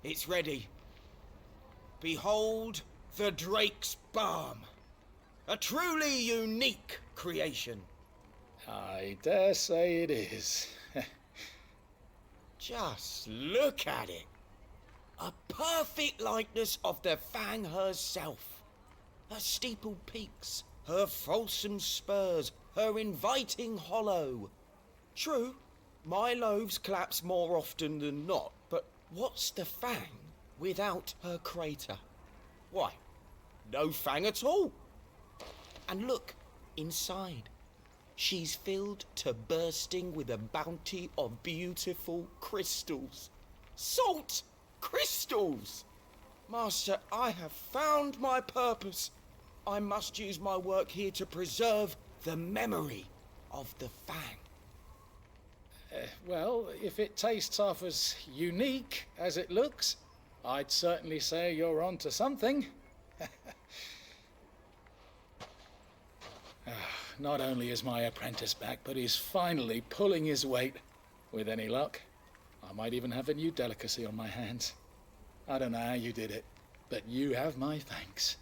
it's ready. Behold the Drake's Balm. A truly unique creation. I dare say it is. Just look at it. A perfect likeness of the Fang herself. Her steepled peaks, her fulsome spurs, her inviting hollow. True, my loaves collapse more often than not, but what's the Fang without her crater? Why, no Fang at all. And look, inside. She's filled to bursting with a bounty of beautiful crystals. Salt crystals! Master, I have found my purpose. I must use my work here to preserve the memory of the Fang. Well, if it tastes half as unique as it looks, I'd certainly say you're onto something. Not only is my apprentice back, but he's finally pulling his weight. With any luck, I might even have a new delicacy on my hands. I don't know how you did it, but you have my thanks.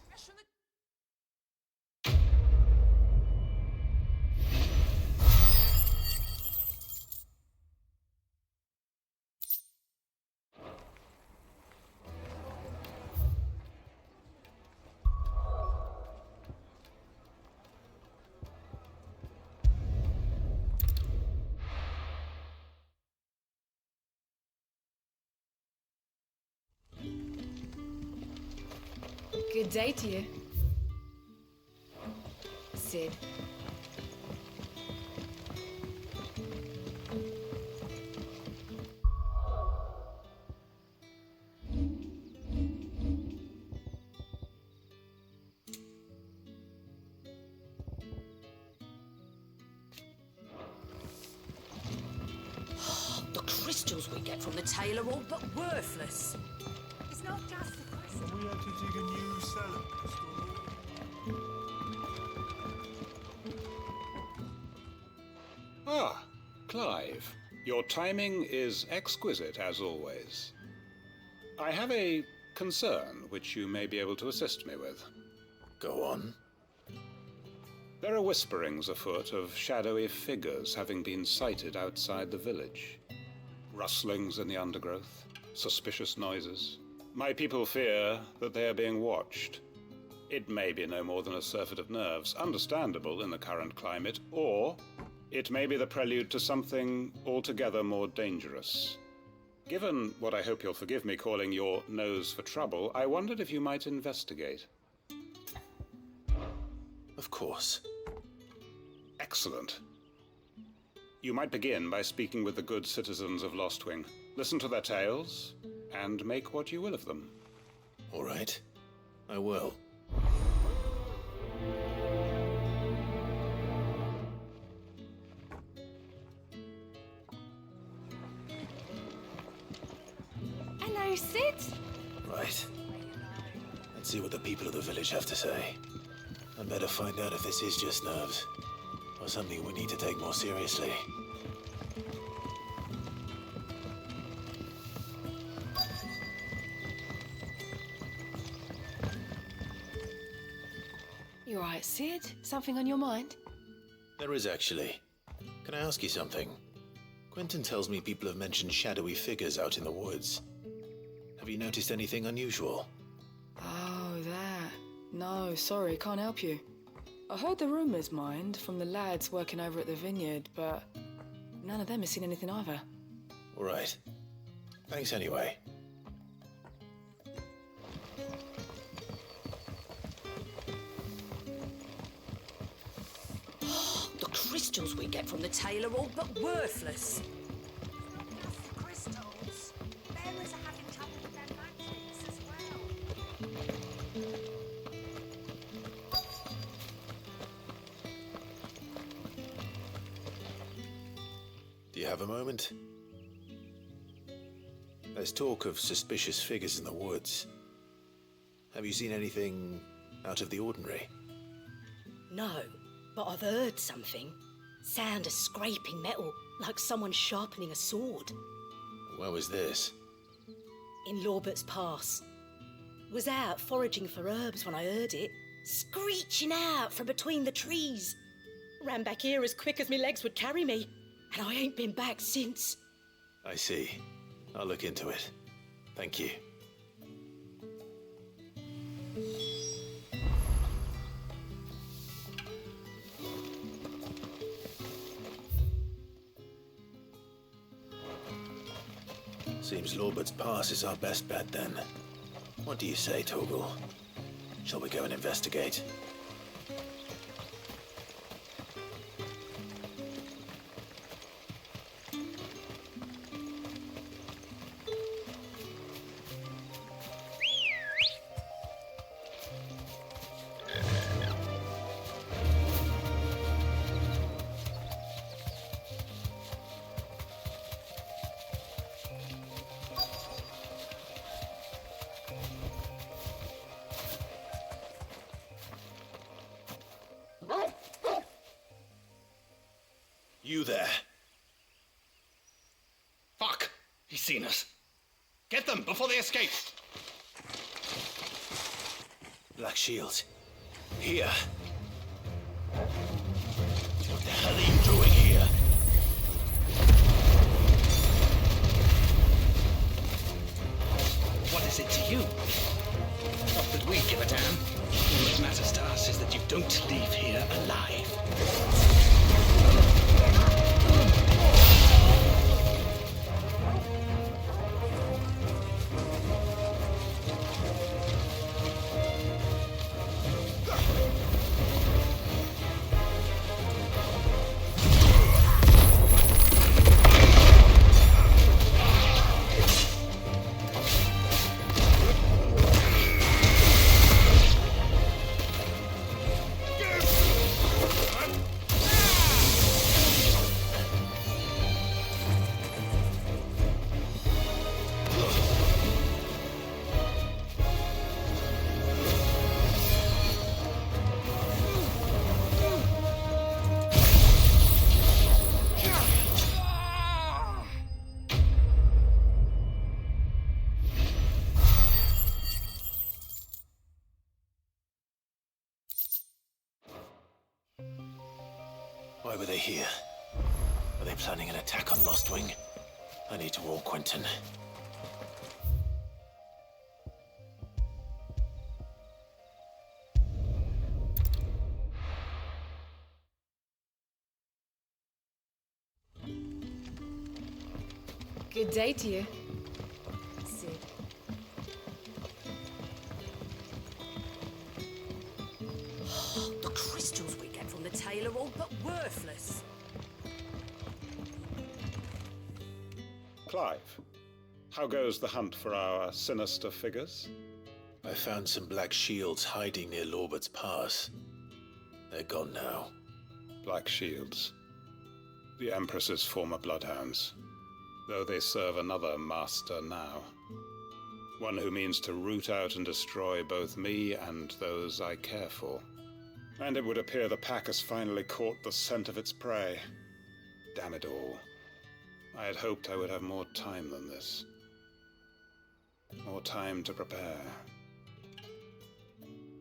Good day to you. Sid. The crystals we get from the tail are all but worthless. It's not just the crystals. We had to dig a new cellar to store. Ah, Clive. Your timing is exquisite, as always. I have a concern which you may be able to assist me with. Go on. There are whisperings afoot of shadowy figures having been sighted outside the village. Rustlings in the undergrowth, suspicious noises. My people fear that they are being watched. It may be no more than a surfeit of nerves, understandable in the current climate, or it may be the prelude to something altogether more dangerous. Given what I hope you'll forgive me calling your nose for trouble, I wondered if you might investigate. Of course. Excellent. You might begin by speaking with the good citizens of Lostwing. Listen to their tales, and make what you will of them. All right. I will. Hello, Sid. Right. Let's see what the people of the village have to say. I'd better find out if this is just nerves, or something we need to take more seriously. You all right, Sid? Something on your mind? There is actually. Can I ask you something? Quentin tells me people have mentioned shadowy figures out in the woods. Have you noticed anything unusual? Oh, that. No, sorry, can't help you. I heard the rumours, mind, from the lads working over at the vineyard, but none of them has seen anything either. All right. Thanks anyway. The crystals we get from the tail are all but worthless. The crystals. Bearers are having trouble with their magics as well. Do you have a moment? There's talk of suspicious figures in the woods. Have you seen anything out of the ordinary? No, but I've heard something. Sound of scraping metal, like someone sharpening a sword. Where was this? In Lorbert's Pass. Was out foraging for herbs when I heard it, screeching out from between the trees. Ran back here as quick as my legs would carry me, and I ain't been back since. I see. I'll look into it. Thank you. Seems Lorbert's Pass is our best bet then. What do you say, Torgal? Shall we go and investigate? You there? Fuck! He's seen us. Get them before they escape! Black Shields. Here. What the hell are you doing here? What is it to you? Not that we give a damn. All that matters to us is that you don't leave here alive. Why were they here? Are they planning an attack on Lostwing? I need to warn Quentin. Good day to you. Sid. The crystals we get from the tail are all but worthless. Clive, how goes the hunt for our sinister figures? I found some Black Shields hiding near Lorbert's Pass. They're gone now. Black Shields. The Empress's former bloodhounds. Though they serve another master now. One who means to root out and destroy both me and those I care for. And it would appear the pack has finally caught the scent of its prey. Damn it all. I had hoped I would have more time than this. More time to prepare.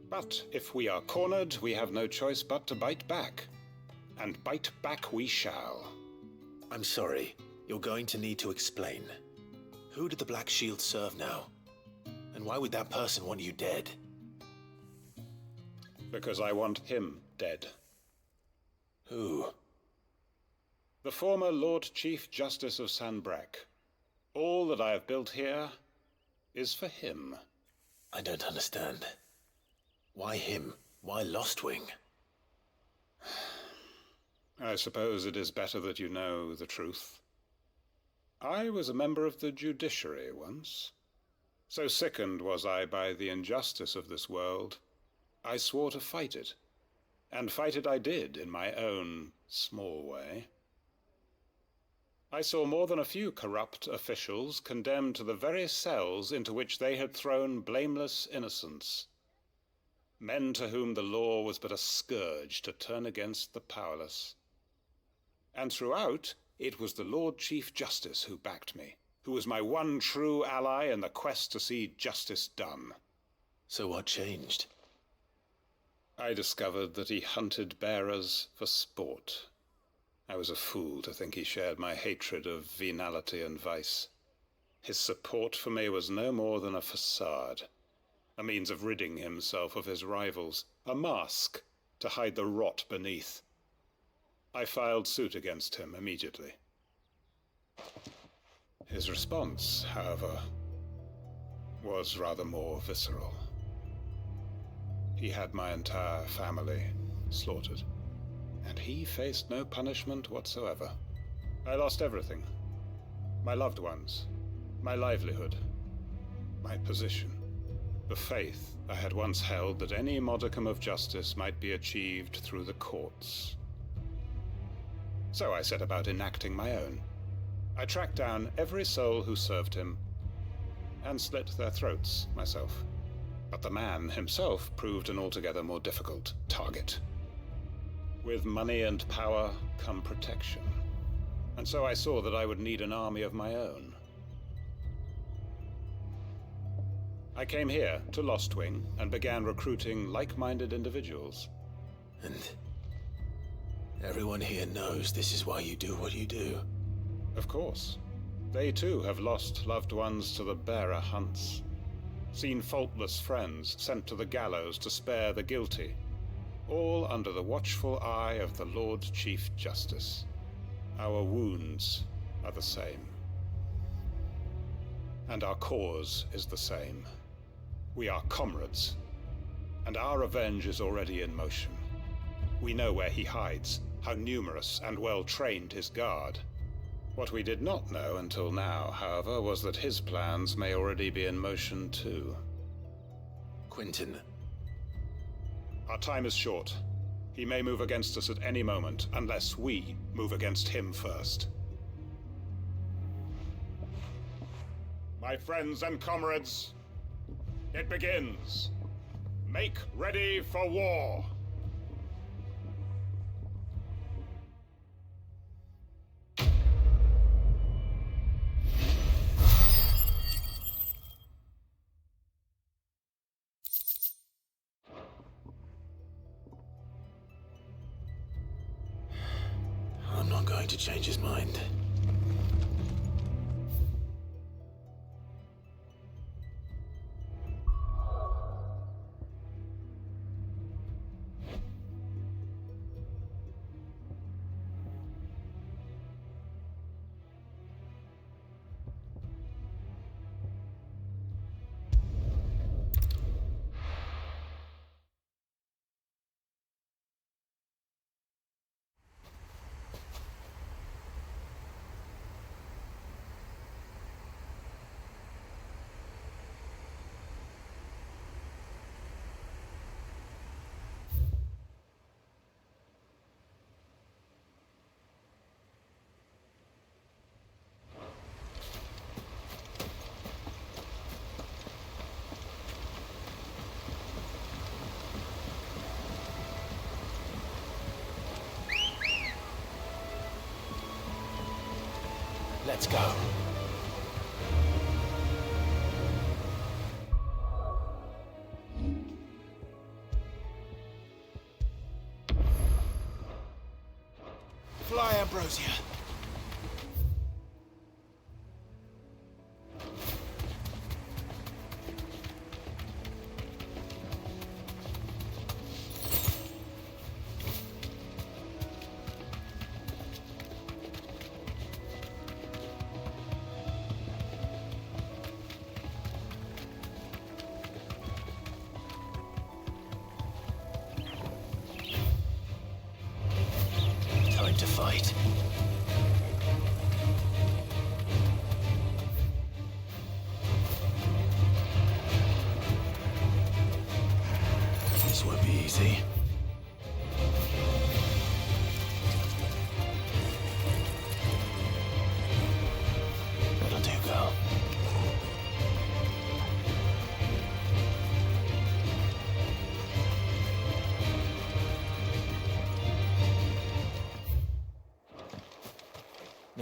But if we are cornered, we have no choice but to bite back. And bite back we shall. I'm sorry. You're going to need to explain. Who did the Black Shield serve now? And why would that person want you dead? Because I want him dead. Who? The former Lord Chief Justice of Sanbreque. All that I have built here is for him. I don't understand. Why him? Why Lostwing? I suppose it is better that you know the truth. I was a member of the judiciary once. So sickened was I by the injustice of this world, I swore to fight it. And fight it I did in my own small way. I saw more than a few corrupt officials condemned to the very cells into which they had thrown blameless innocents. Men to whom the law was but a scourge to turn against the powerless. And throughout, it was the Lord Chief Justice who backed me, who was my one true ally in the quest to see justice done. So what changed? I discovered that he hunted bearers for sport. I was a fool to think he shared my hatred of venality and vice. His support for me was no more than a facade, a means of ridding himself of his rivals, a mask to hide the rot beneath. I filed suit against him immediately. His response, however, was rather more visceral. He had my entire family slaughtered, and he faced no punishment whatsoever. I lost everything. My loved ones, my livelihood, my position, the faith I had once held that any modicum of justice might be achieved through the courts. So I set about enacting my own. I tracked down every soul who served him, and slit their throats myself. But the man himself proved an altogether more difficult target. With money and power come protection, and so I saw that I would need an army of my own. I came here to Lostwing and began recruiting like-minded individuals. And everyone here knows this is why you do what you do. Of course. They too have lost loved ones to the bearer hunts. Seen faultless friends sent to the gallows to spare the guilty, all under the watchful eye of the Lord Chief Justice. Our wounds are the same. And our cause is the same. We are comrades, and our revenge is already in motion. We know where he hides, how numerous and well-trained his guard. What we did not know until now, however, was that his plans may already be in motion too. Quentin. Our time is short. He may move against us at any moment, unless we move against him first. My friends and comrades, it begins. Make ready for war. I'm not going to change his mind. Let's go. Fly, Ambrosia. Time to fight. This won't be easy.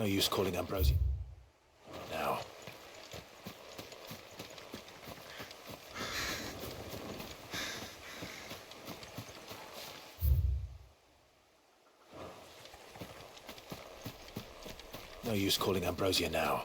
No use calling Ambrosia. Now. No use calling Ambrosia now.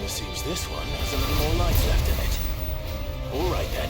Seems this one has a little more life left in it. All right then.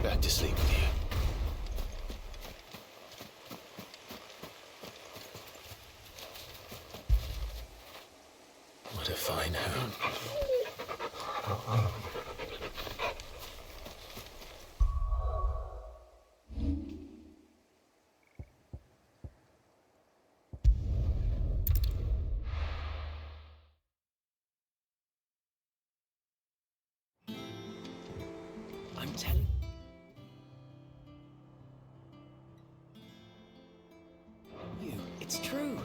Back to sleep with you. What a fine hound. I'm telling. You, it's true.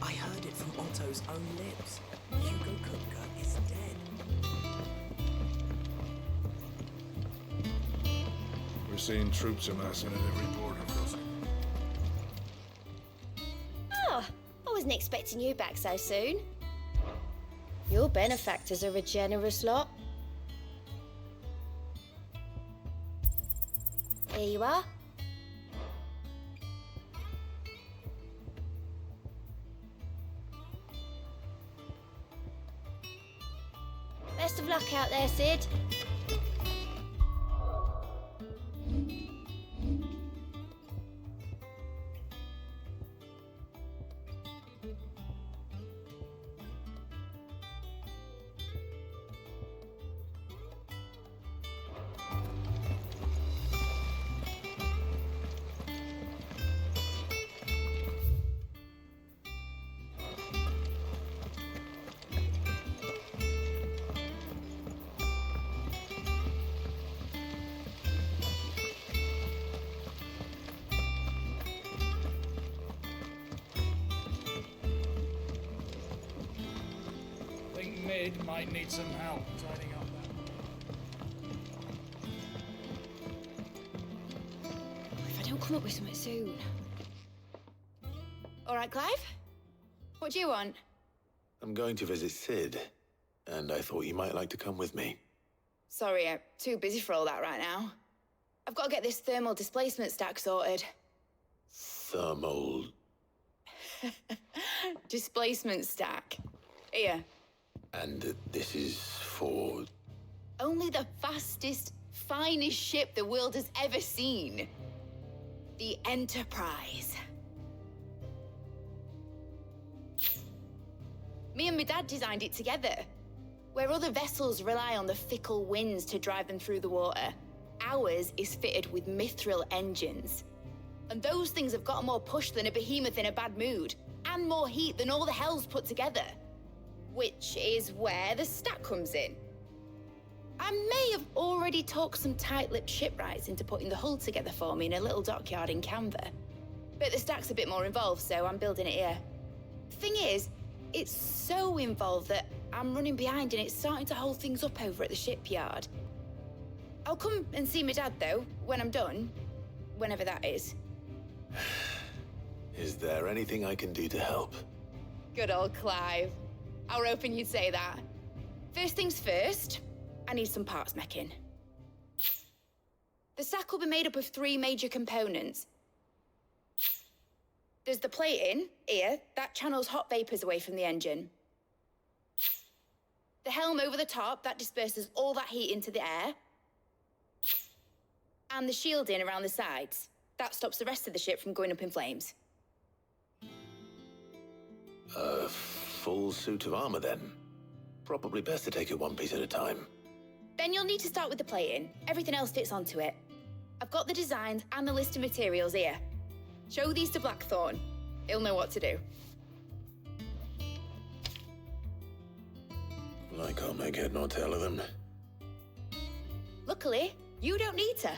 I heard it from Otto's own lips. Hugo Kupka is dead. We're seeing troops amassing at every border crossing. Oh, I wasn't expecting you back so soon. Your benefactors are a generous lot. Here you are. Best of luck out there, Sid. I think Mid might need some help tidying up that. If I don't come up with something soon. All right, Clive? What do you want? I'm going to visit Sid, and I thought you might like to come with me. Sorry, I'm too busy for all that right now. I've got to get this thermal displacement stack sorted. Thermal... Displacement stack. Here. And this is for... Only the fastest, finest ship the world has ever seen. The Enterprise. Me and my dad designed it together. Where other vessels rely on the fickle winds to drive them through the water, ours is fitted with mithril engines. And those things have got more push than a behemoth in a bad mood, and more heat than all the hells put together. Which is where the stack comes in. I may have already talked some tight-lipped shipwrights into putting the hull together for me in a little dockyard in Canva. But the stack's a bit more involved, so I'm building it here. Thing is, it's so involved that I'm running behind and it's starting to hold things up over at the shipyard. I'll come and see my dad, though, when I'm done. Whenever that is. Is there anything I can do to help? Good old Clive. I were hoping you'd say that. First things first, I need some parts meching. The stack will be made up of 3 major components. There's the plating, here, that channels hot vapors away from the engine. The helm over the top, that disperses all that heat into the air. And the shielding around the sides. That stops the rest of the ship from going up in flames. A full suit of armor, then. Probably best to take it one piece at a time. Then you'll need to start with the plating. Everything else fits onto it. I've got the designs and the list of materials here. Show these to Blackthorn. He'll know what to do. I can't make head nor tail of them. Luckily, you don't need to.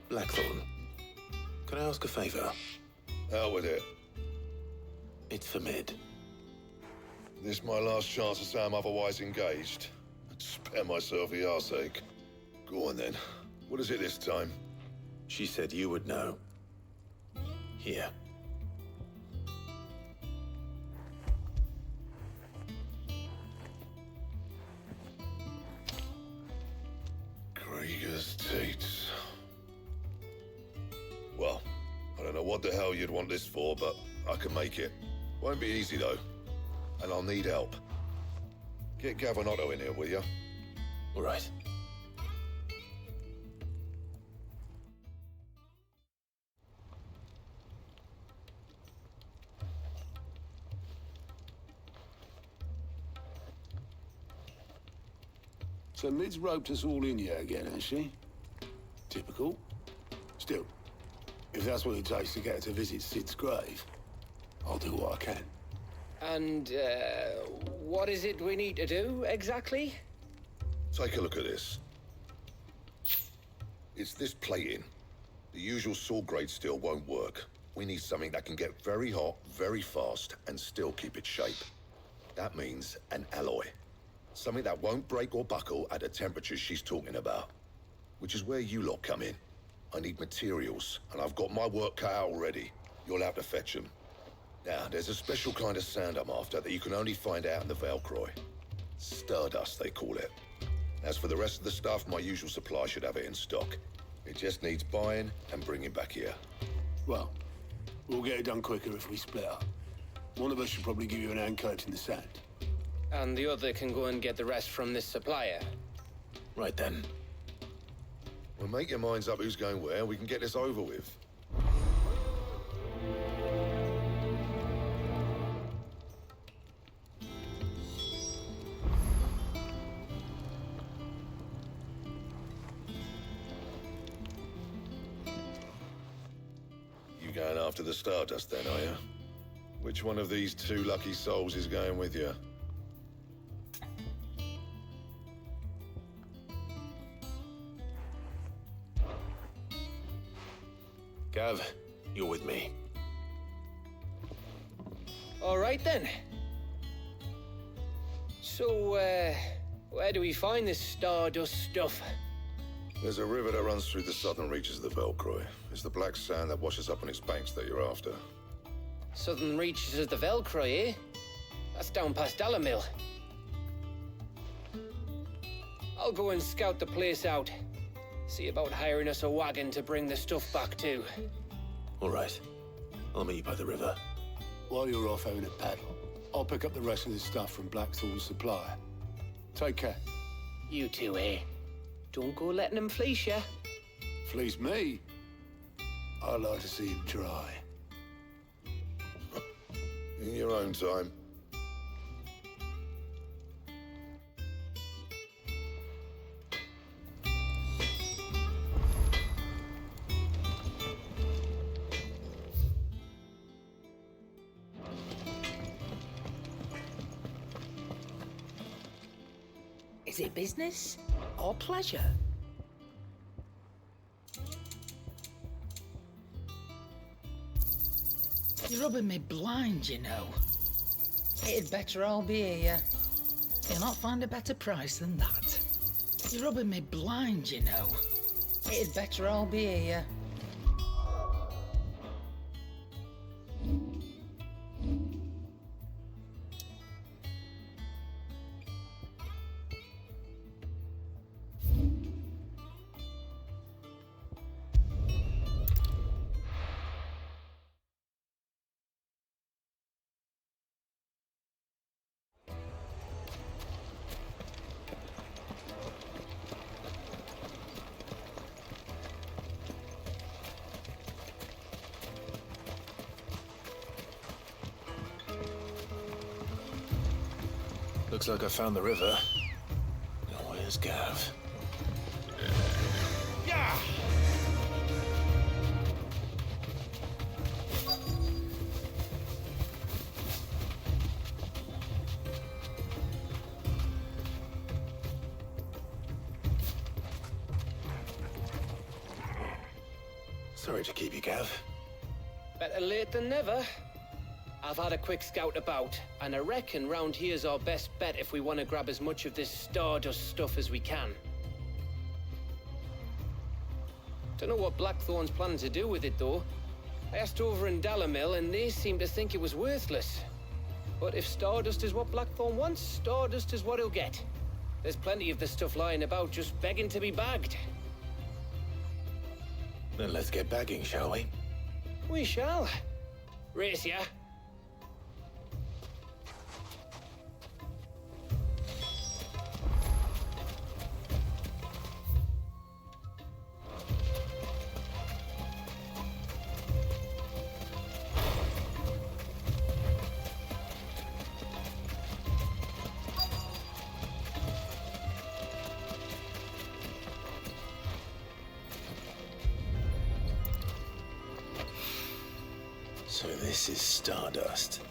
Blackthorn, can I ask a favor? Out with it. It's for Mid. This my last chance to say I'm otherwise engaged. I'd spare myself the arseache. Go on then. What is it this time? She said you would know. Here. Krieger's teats. Well, I don't know what the hell you'd want this for, but I can make it. Won't be easy, though. And I'll need help. Get Gavin Otto in here, will you? All right. So Mid's roped us all in here again, has she? Typical. Still, if that's what it takes to get her to visit Sid's grave, I'll do what I can. And, what is it we need to do, exactly? Take a look at this. It's this plating. The usual sword grade steel won't work. We need something that can get very hot, very fast, and still keep its shape. That means an alloy. Something that won't break or buckle at the temperatures she's talking about. Which is where you lot come in. I need materials, and I've got my work cut out already. You'll have to fetch them. Now, there's a special kind of sand I'm after that you can only find out in the Velcroy. Stardust, they call it. As for the rest of the stuff, my usual supply should have it in stock. It just needs buying and bringing back here. Well, we'll get it done quicker if we split up. One of us should probably give you an hand coat in the sand. And the other can go and get the rest from this supplier. Right then. Well, make your minds up who's going where, and we can get this over with. You going after the Stardust then, are you? Which one of these two lucky souls is going with you? Gav, you're with me. All right, then. So, where do we find this Stardust stuff? There's a river that runs through the southern reaches of the Velcroy. It's the black sand that washes up on its banks that you're after. Southern reaches of the Velcroy, eh? That's down past Dalamil. I'll go and scout the place out. See about hiring us a wagon to bring the stuff back to. All right. I'll meet you by the river. While you're off having a paddle, I'll pick up the rest of the stuff from Blackthorn's supplier. Take care. You too, eh? Don't go letting him fleece ya. Fleece me? I'd like to see him try. In your own time. Is it business or pleasure? You're rubbing me blind, you know. It'd better all be here. You'll not find a better price than that. You're rubbing me blind, you know. It'd better all be here. Looks like I found the river. Now where's Gav? Yeah! Sorry to keep you, Gav. Better late than never. I've had a quick scout about, and I reckon round here's our best bet if we want to grab as much of this Stardust stuff as we can. Don't know what Blackthorn's planning to do with it, though. I asked over in Dalamil, and they seem to think it was worthless. But if Stardust is what Blackthorn wants, Stardust is what he'll get. There's plenty of this stuff lying about, just begging to be bagged. Then let's get bagging, shall we? We shall. Race ya. So this is Stardust.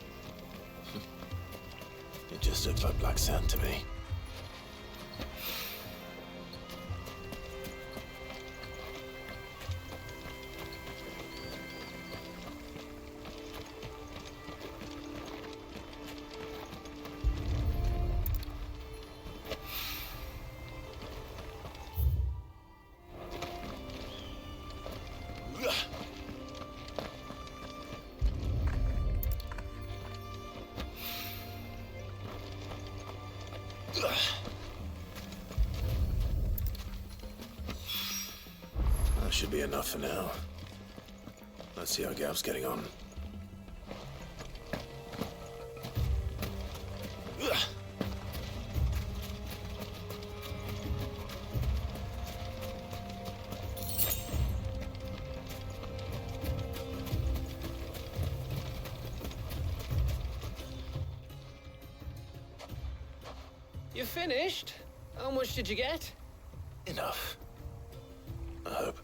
It just looks like black sand to me. That should be enough for now. Let's see how Gav's getting on. You finished? How much did you get? Enough. I hope.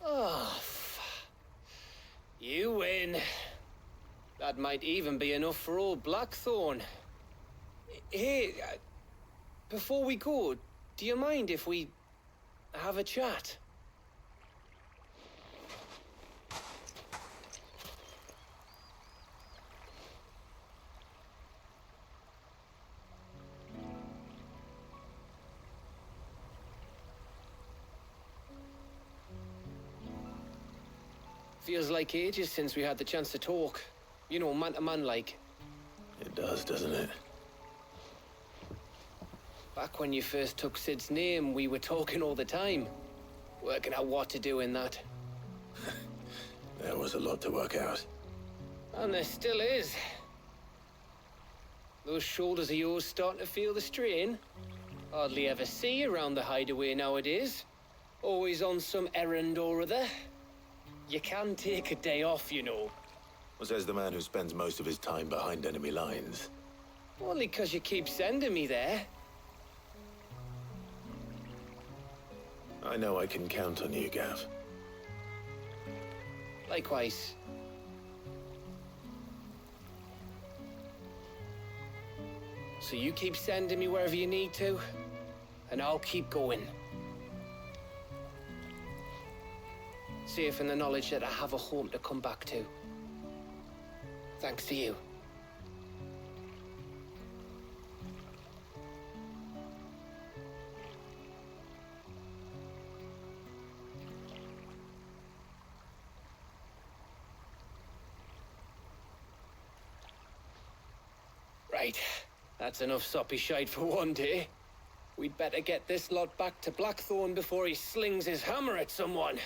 Oh, you win. That might even be enough for old Blackthorn. Hey, before we go, do you mind if we have a chat? Feels like ages since we had the chance to talk. You know, man to man like. It does, doesn't it? Back when you first took Sid's name, we were talking all the time. Working out what to do in that. There was a lot to work out. And there still is. Those shoulders of yours starting to feel the strain. Hardly ever see you around the hideaway nowadays. Always on some errand or other. You can take a day off, you know. Says the man who spends most of his time behind enemy lines. Only 'cause you keep sending me there. I know I can count on you, Gav. Likewise. So you keep sending me wherever you need to, and I'll keep going. Safe in the knowledge that I have a home to come back to. Thanks to you. Right. That's enough soppy shite for one day. We'd better get this lot back to Blackthorn before he slings his hammer at someone.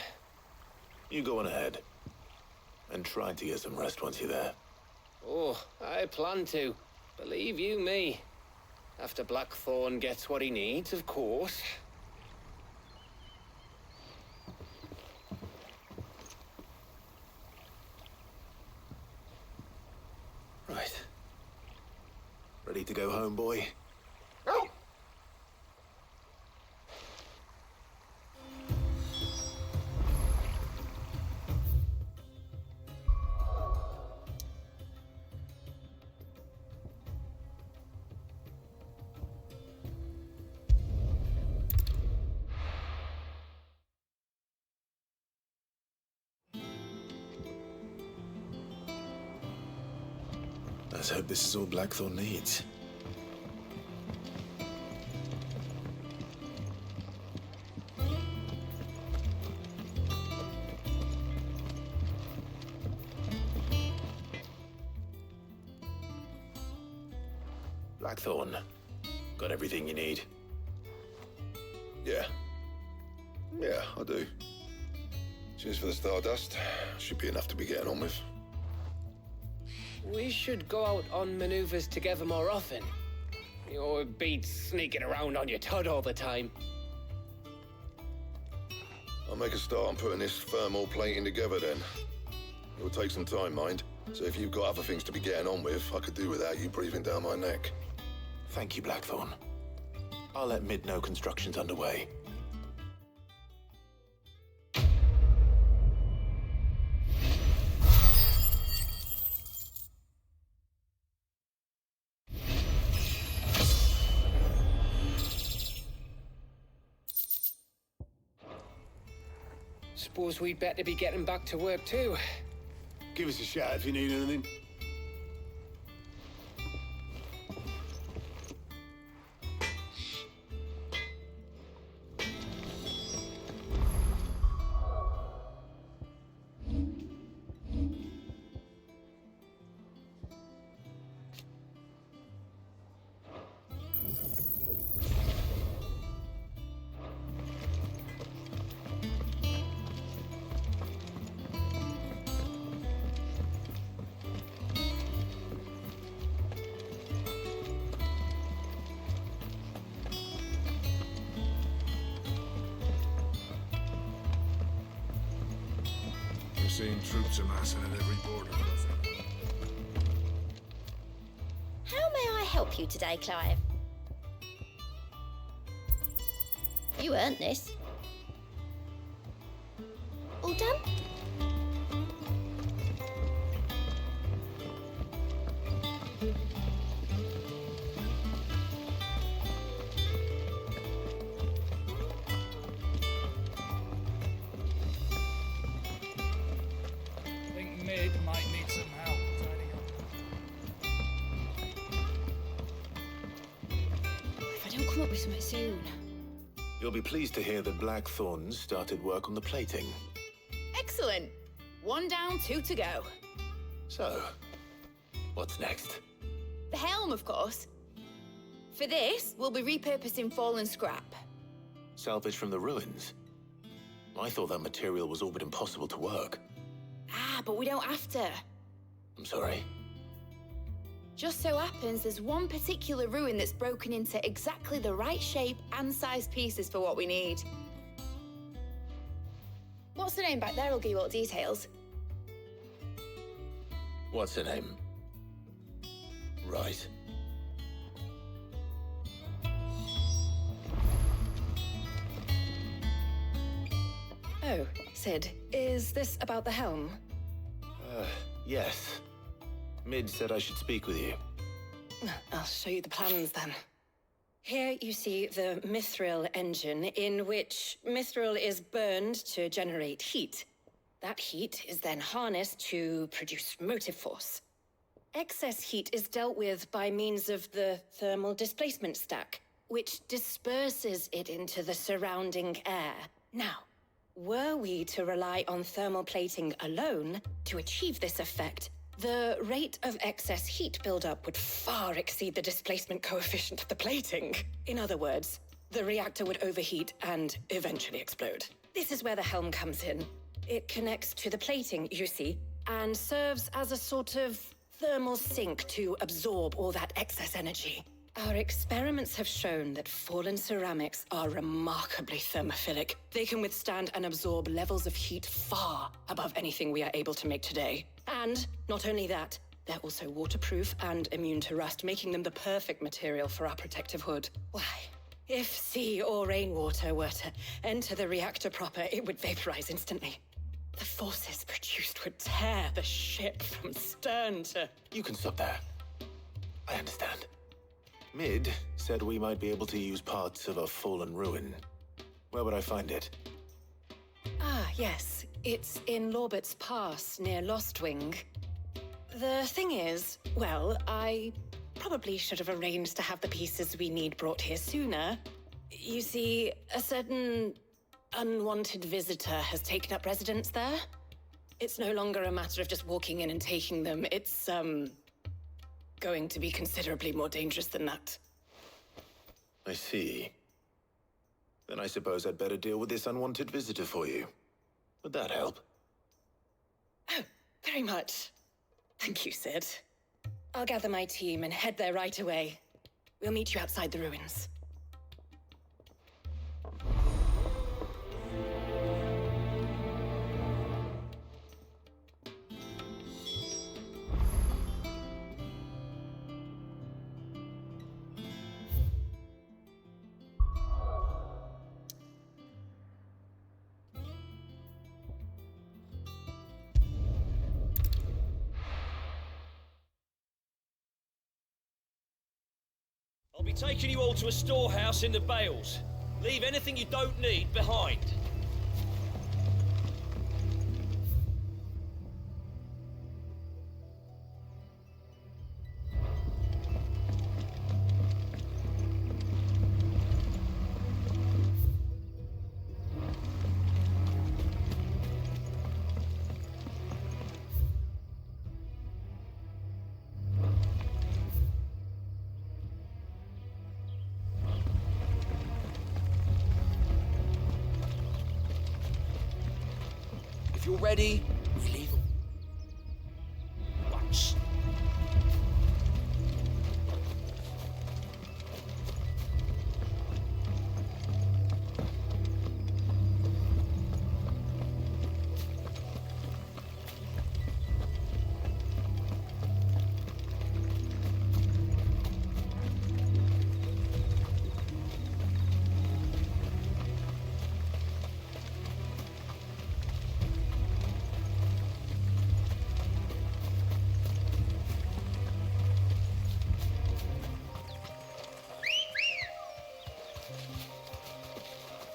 You go on ahead. And try to get some rest once you're there. Oh, I plan to. Believe you me. After Blackthorn gets what he needs, of course. to go home, boy? Let's hope this is all Blackthorn needs. Blackthorn, got everything you need? Yeah. Yeah, I do. Cheers for the Stardust. Should be enough to be getting on with. We should go out on maneuvers together more often. You'll be sneaking around on your Todd all the time. I'll make a start on putting this thermal plating together then. It'll take some time, mind. So if you've got other things to be getting on with, I could do without you breathing down my neck. Thank you, Blackthorn. I'll let Mid know construction's underway. Suppose we'd better be getting back to work too. Give us a shout if you need anything. We're seeing troops amassing at every border crossing. How may I help you today, Clive? You earned this. All done? I think Mid might need some help tidying up. If I don't come up with something soon. You'll be pleased to hear that Blackthorn's started work on the plating. Excellent. 1 down, 2 to go. So, what's next? The helm, of course. For this, we'll be repurposing fallen scrap. Salvage from the ruins? I thought that material was all but impossible to work. Ah, but we don't have to. I'm sorry. Just so happens there's one particular ruin that's broken into exactly the right shape and size pieces for what we need. What's the name back there? I'll give you all the details. What's her name? Right. Oh, Sid, is this about the helm? Yes. Mid said I should speak with you. I'll show you the plans then. Here you see the mithril engine, in which mithril is burned to generate heat. That heat is then harnessed to produce motive force. Excess heat is dealt with by means of the thermal displacement stack, which disperses it into the surrounding air. Now, were we to rely on thermal plating alone to achieve this effect, the rate of excess heat buildup would far exceed the displacement coefficient of the plating. In other words, the reactor would overheat and eventually explode. This is where the helm comes in. It connects to the plating, you see, and serves as a sort of thermal sink to absorb all that excess energy. Our experiments have shown that fallen ceramics are remarkably thermophilic. They can withstand and absorb levels of heat far above anything we are able to make today. And not only that, They're also waterproof and immune to rust, making them the perfect material for our protective hood. Why? If sea or rainwater were to enter the reactor proper, it would vaporize instantly. The forces produced would tear the ship from stern to... You can stop there. I understand. Mid said we might be able to use parts of a fallen ruin. Where would I find it? Ah, yes. It's in Lorbert's Pass, near Lostwing. The thing is, well, I probably should have arranged to have the pieces we need brought here sooner. You see, a certain unwanted visitor has taken up residence there. It's no longer a matter of just walking in and taking them. It's, going to be considerably more dangerous than that. I see. Then I suppose I'd better deal with this unwanted visitor for you. Would that help? Oh, very much. Thank you, Sid. I'll gather my team and head there right away. We'll meet you outside the ruins. I'll be taking you all to a storehouse in the Bales. Leave anything you don't need behind. If you're ready, leave once.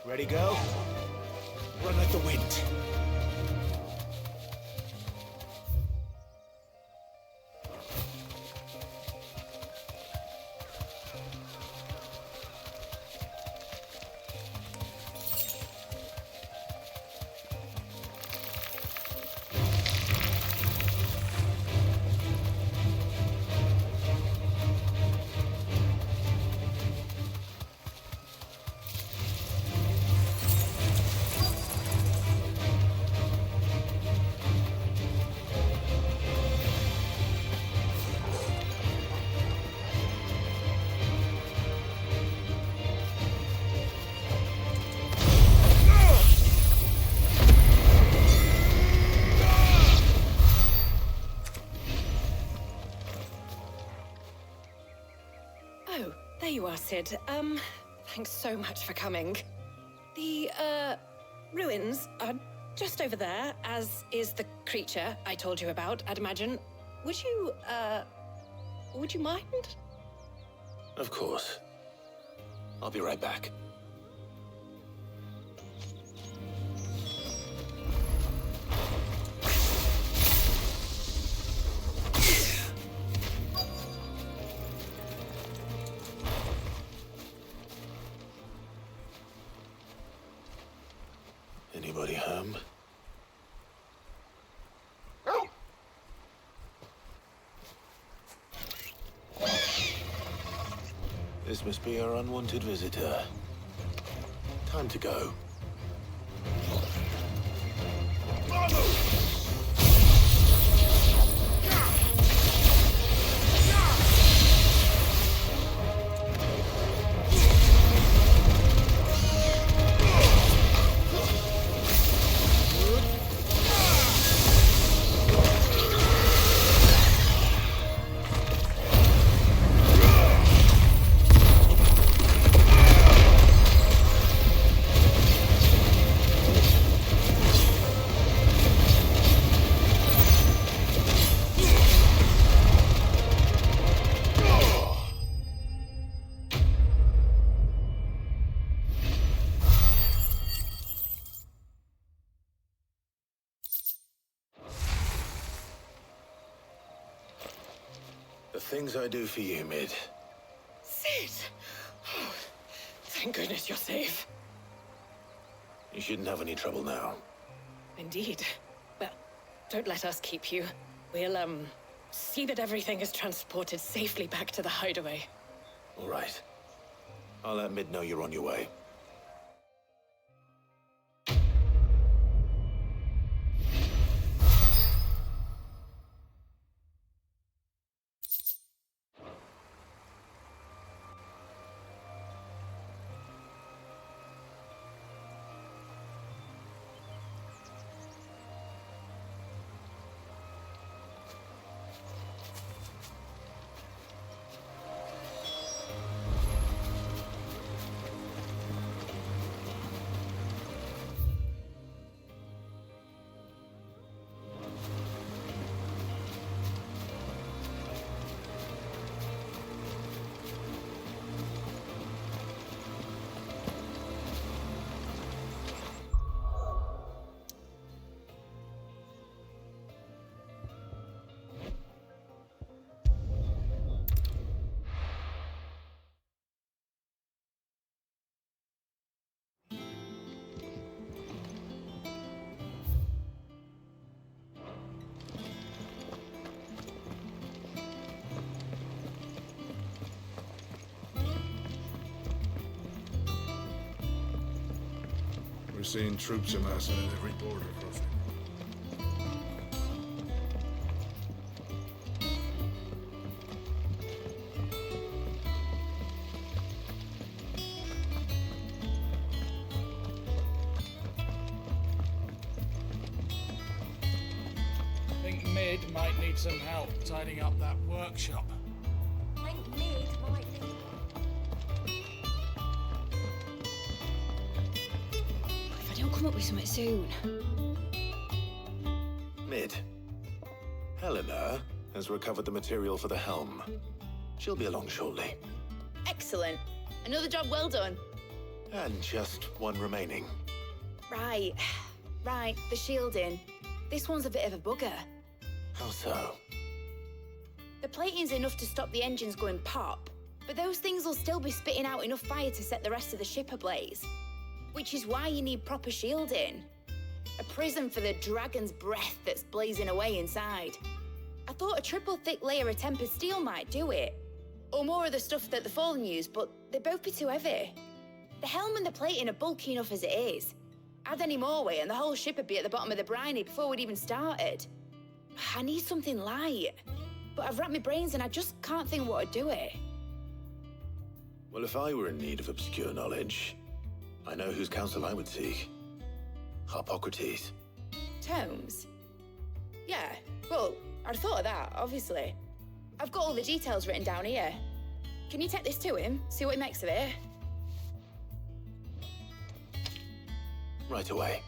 Ready, go? Run like the wind. Oh, there you are, Sid. Thanks so much for coming. The, ruins are just over there, as is the creature I told you about, I'd imagine. Would you mind? Of course. I'll be right back. Anybody home? This must be our unwanted visitor. Time to go. things I do for you, Mid. Sid! Oh, thank goodness you're safe. You shouldn't have any trouble now. Indeed. Well, don't let us keep you. We'll, see that everything is transported safely back to the hideaway. All right. I'll let Mid know you're on your way. We're seeing troops amassing at every border crossing. I think Mid might need some help tidying up that workshop. Think Mid might need... If I don't come up with something soon. Mid. Helena has recovered the material for the helm. She'll be along shortly. Excellent. Another job well done. And just one remaining. Right. Right, the shielding. This one's a bit of a bugger. How so? The plating's enough to stop the engines going pop, but those things will still be spitting out enough fire to set the rest of the ship ablaze. Which is why you need proper shielding. A prison for the dragon's breath that's blazing away inside. I thought a triple thick layer of tempered steel might do it. Or more of the stuff that the Fallen use, but they'd both be too heavy. The helm and the plating are bulky enough as it is. Add any more weight and the whole ship would be at the bottom of the briny before we'd even started. I need something light. But I've racked my brains and I just can't think what would do it. Well, if I were in need of obscure knowledge, I know whose counsel I would seek. Hippocrates. Tomes? Yeah, well, I'd thought of that, obviously. I've got all the details written down here. Can you take this to him, see what he makes of it? Right away.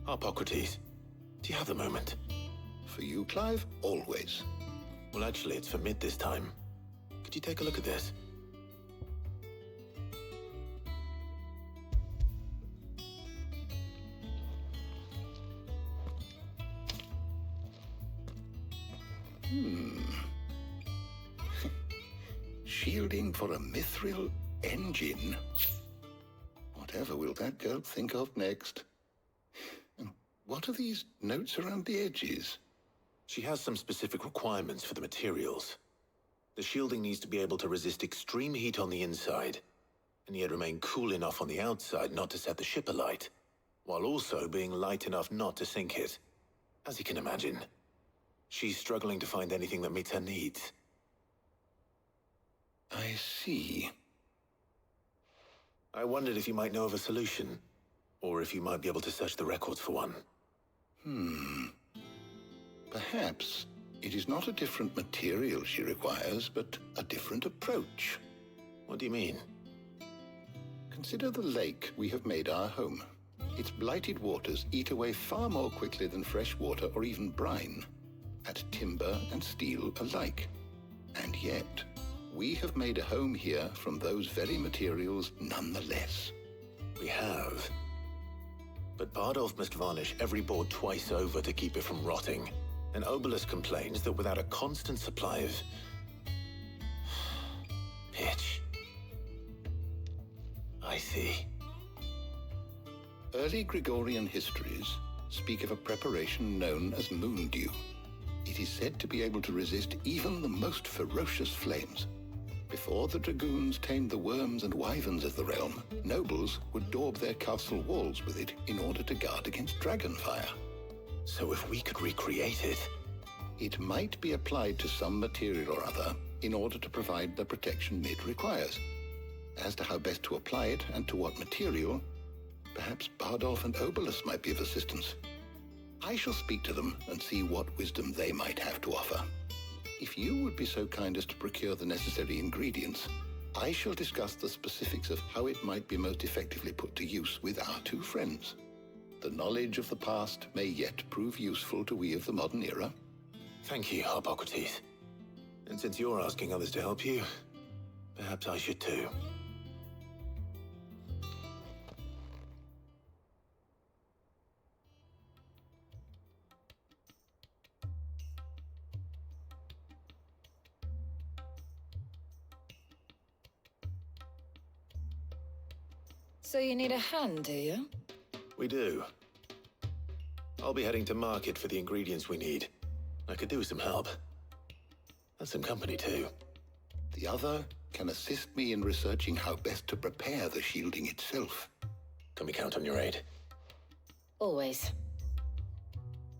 Hippocrates, do you have the moment? For you, Clive? Always. Well, actually, it's for Mid this time. Could you take a look at this? Shielding for a mithril engine. Whatever will that girl think of next? What are these notes around the edges? She has some specific requirements for the materials. The shielding needs to be able to resist extreme heat on the inside, and yet remain cool enough on the outside not to set the ship alight, while also being light enough not to sink it. As you can imagine, she's struggling to find anything that meets her needs. I see. I wondered if you might know of a solution, or if you might be able to search the records for one. Perhaps it is not a different material she requires, but a different approach. What do you mean? Consider the lake we have made our home. Its blighted waters eat away far more quickly than fresh water or even brine, at timber and steel alike. And yet, we have made a home here from those very materials nonetheless. We have. But Bardolph must varnish every board twice over to keep it from rotting. And Obelus complains that without a constant supply of pitch. I see. Early Gregorian histories speak of a preparation known as moon dew. It is said to be able to resist even the most ferocious flames. Before the dragoons tamed the worms and wyverns of the realm, nobles would daub their castle walls with it in order to guard against dragon fire. So if we could recreate it... It might be applied to some material or other in order to provide the protection Mid requires. As to how best to apply it and to what material, perhaps Bardolph and Obelus might be of assistance. I shall speak to them and see what wisdom they might have to offer. If you would be so kind as to procure the necessary ingredients, I shall discuss the specifics of how it might be most effectively put to use with our two friends. The knowledge of the past may yet prove useful to we of the modern era. Thank you, Hippocrates. And since you're asking others to help you, perhaps I should too. So you need a hand, do you? We do. I'll be heading to market for the ingredients we need. I could do with some help. And some company, too. The other can assist me in researching how best to prepare the shielding itself. Can we count on your aid? Always.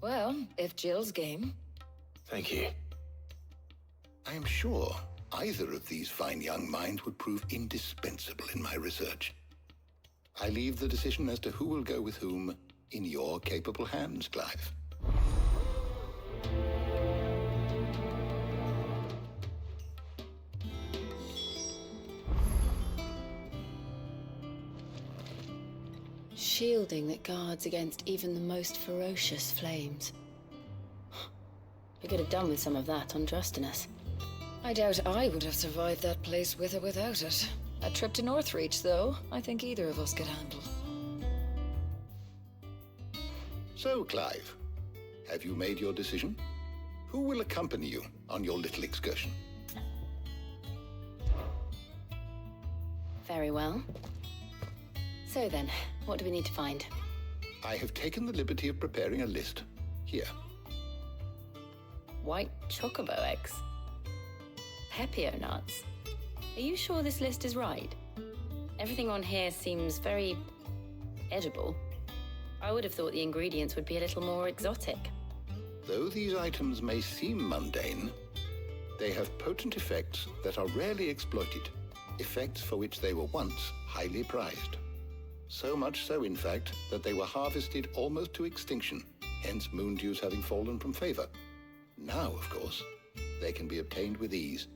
Well, if Jill's game. Thank you. I am sure either of these fine young minds would prove indispensable in my research. I leave the decision as to who will go with whom in your capable hands, Clive. Shielding that guards against even the most ferocious flames. We could have done with some of that on Drustinus. I doubt I would have survived that place with or without it. A trip to Northreach, though, I think either of us could handle. So, Clive, have you made your decision? Who will accompany you on your little excursion? Very well. So then, what do we need to find? I have taken the liberty of preparing a list. Here. White chocobo eggs. Pepio nuts. Are you sure this list is right? Everything on here seems very edible. I would have thought the ingredients would be a little more exotic. Though these items may seem mundane, they have potent effects that are rarely exploited, effects for which they were once highly prized. So much so, in fact, that they were harvested almost to extinction, hence moon dews having fallen from favor. Now, of course, they can be obtained with ease.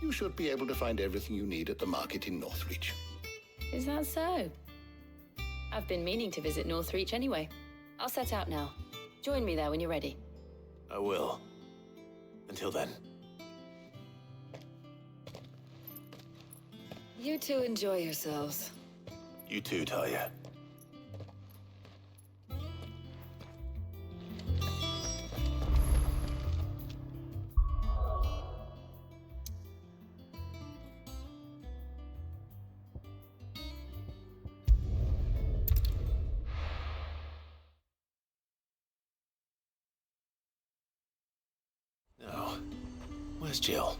You should be able to find everything you need at the market in Northreach. Is that so? I've been meaning to visit Northreach anyway. I'll set out now. Join me there when you're ready. I will. Until then. You two enjoy yourselves. You too, Talia. Where's Jill?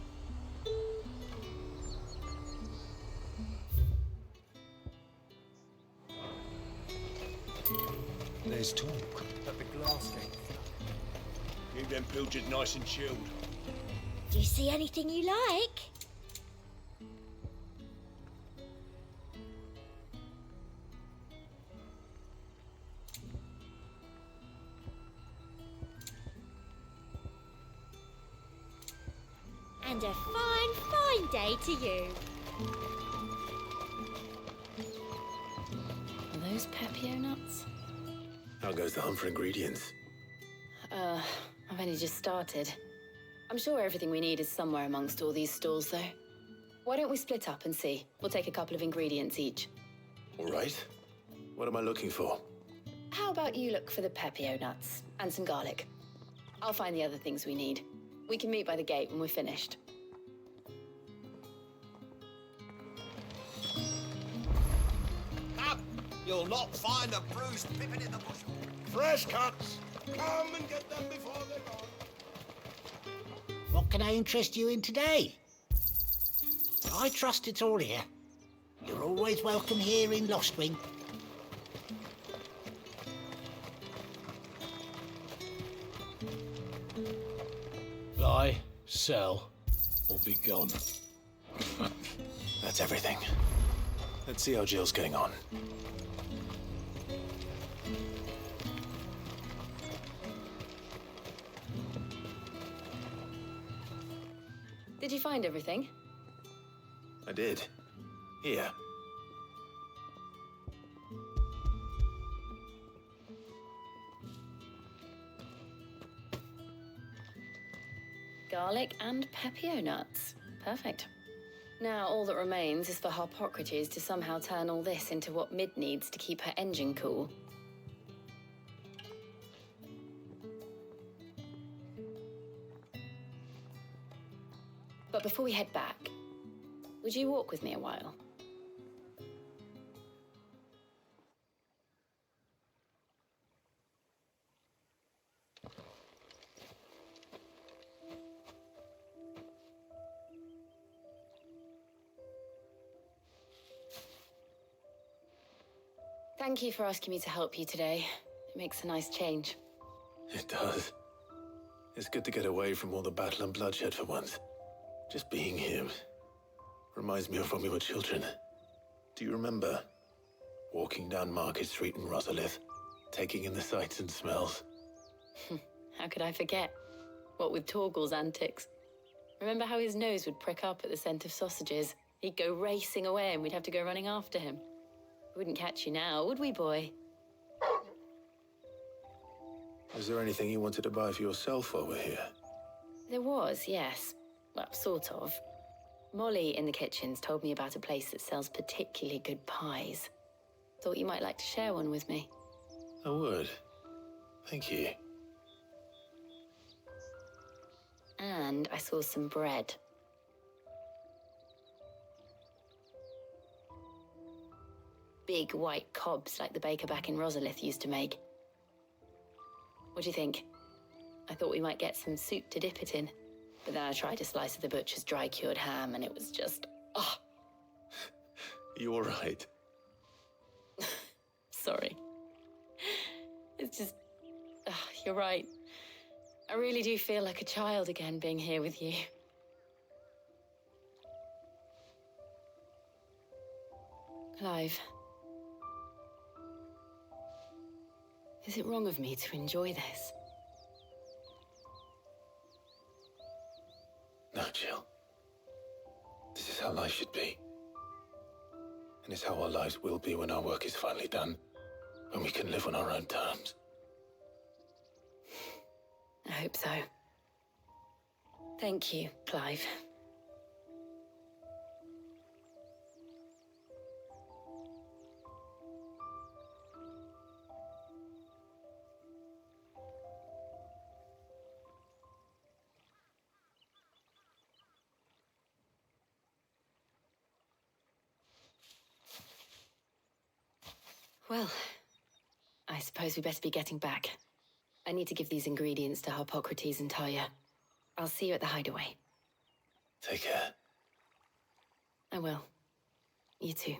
There's talk at the glass gate. Keep them pilgers nice and chilled. Do you see anything you like? And a fine, fine day to you. Are those Pepio nuts? How goes the hunt for ingredients? I've only just started. I'm sure everything we need is somewhere amongst all these stalls, though. Why don't we split up and see? We'll take a couple of ingredients each. All right. What am I looking for? How about you look for the Pepio nuts and some garlic? I'll find the other things we need. We can meet by the gate when we're finished. Up! You'll not find a bruised pippin in the bushel. Fresh cuts! Come and get them before they're gone. What can I interest you in today? I trust it's all here. You're always welcome here in Lostwing. Buy, sell, or be gone. That's everything. Let's see how Jill's getting on. Did you find everything? I did. Here. Garlic and Pepio nuts. Perfect. Now all that remains is for Harpocrates to somehow turn all this into what Mid needs to keep her engine cool. But before we head back, would you walk with me a while? Thank you for asking me to help you today. It makes a nice change. It does. It's good to get away from all the battle and bloodshed for once. Just being here reminds me of when we were children. Do you remember? Walking down Market Street in Rosalith, taking in the sights and smells. How could I forget? What with Torgal's antics. Remember how his nose would prick up at the scent of sausages? He'd go racing away and we'd have to go running after him. We wouldn't catch you now, would we, boy? Was there anything you wanted to buy for yourself while we're here? There was, yes. Well, sort of. Molly in the kitchens told me about a place that sells particularly good pies. Thought you might like to share one with me. I would. Thank you. And I saw some bread. Big white cobs like the baker back in Rosalith used to make. What do you think? I thought we might get some soup to dip it in. But then I tried a slice of the butcher's dry-cured ham and it was just... oh. You all right? Sorry. It's just... you're right. I really do feel like a child again being here with you. Clive. Is it wrong of me to enjoy this? No, Jill. This is how life should be. And it's how our lives will be when our work is finally done. When we can live on our own terms. I hope so. Thank you, Clive. Well, I suppose we best be getting back. I need to give these ingredients to Harpocrates and Talia. I'll see you at the hideaway. Take care. I will. You too.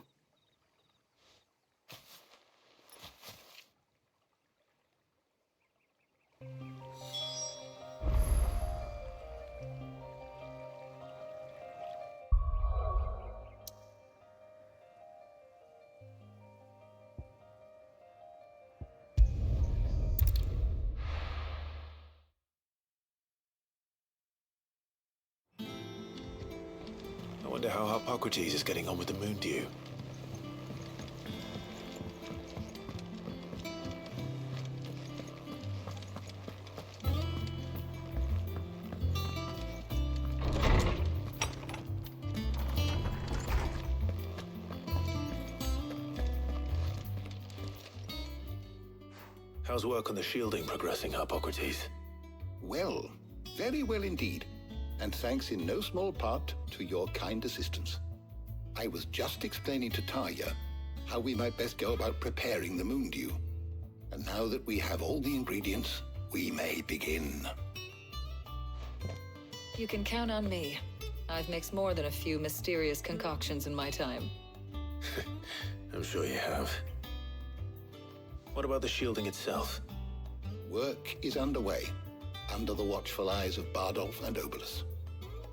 I wonder how Hippocrates is getting on with the moon dew. How's work on the shielding progressing, Hippocrates? Well, very well indeed. And thanks in no small part to your kind assistance. I was just explaining to Tarja how we might best go about preparing the moon dew. And now that we have all the ingredients, we may begin. You can count on me. I've mixed more than a few mysterious concoctions in my time. I'm sure you have. What about the shielding itself? Work is underway, under the watchful eyes of Bardolph and Obolus.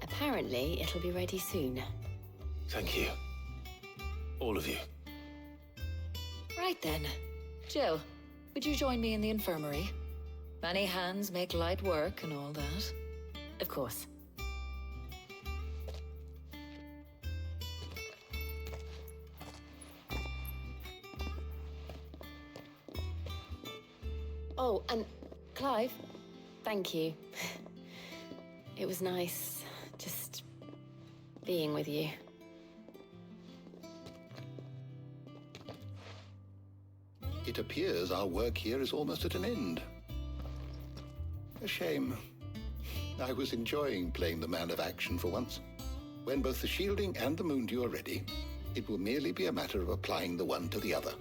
Apparently, it'll be ready soon. Thank you. All of you. Right then. Jill, would you join me in the infirmary? Many hands make light work and all that. Of course. Oh, and Clive, thank you. It was nice just being with you. It appears our work here is almost at an end. A shame. I was enjoying playing the man of action for once. When both the shielding and the moon dew are ready, it will merely be a matter of applying the one to the other.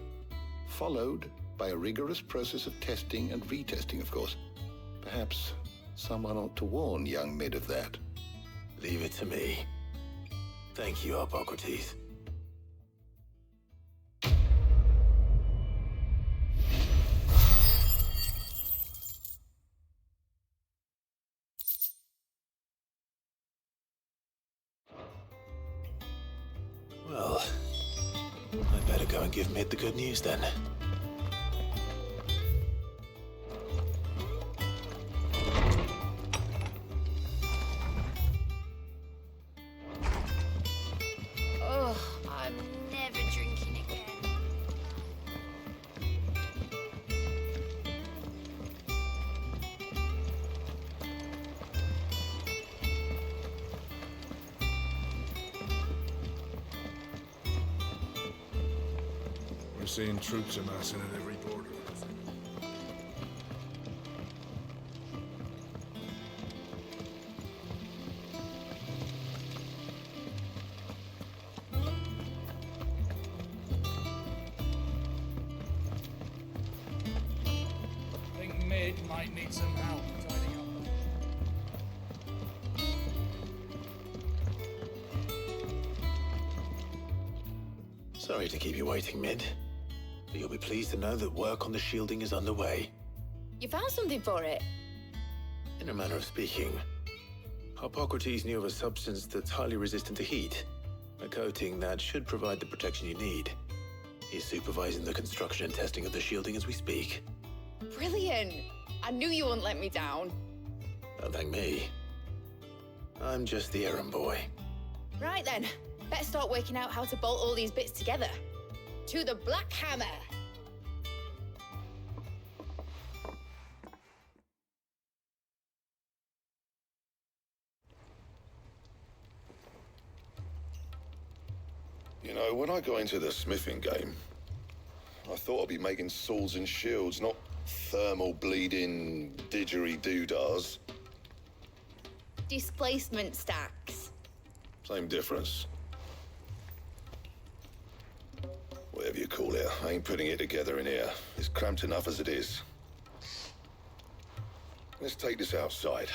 Followed by a rigorous process of testing and retesting, of course. Perhaps someone ought to warn young Mid of that. Leave it to me. Thank you, Hippocrates. Well, I'd better go and give Mid the good news then. Oh, I'm never drinking again. We're seeing troops amassing at every border. I think Mid might need some help tidying up. Sorry to keep you waiting, Mid. But you'll be pleased to know that work on the shielding is underway. You found something for it? In a manner of speaking, Hippocrates knew of a substance that's highly resistant to heat. A coating that should provide the protection you need. He's supervising the construction and testing of the shielding as we speak. Brilliant! I knew you wouldn't let me down. Don't thank me. I'm just the errand boy. Right then, better start working out how to bolt all these bits together. To the Black Hammer! You know, when I got into the smithing game, I thought I'd be making swords and shields, not thermal bleeding didgeridoo-dahs. Displacement stacks. Same difference. Whatever you call it, I ain't putting it together in here. It's cramped enough as it is. Let's take this outside.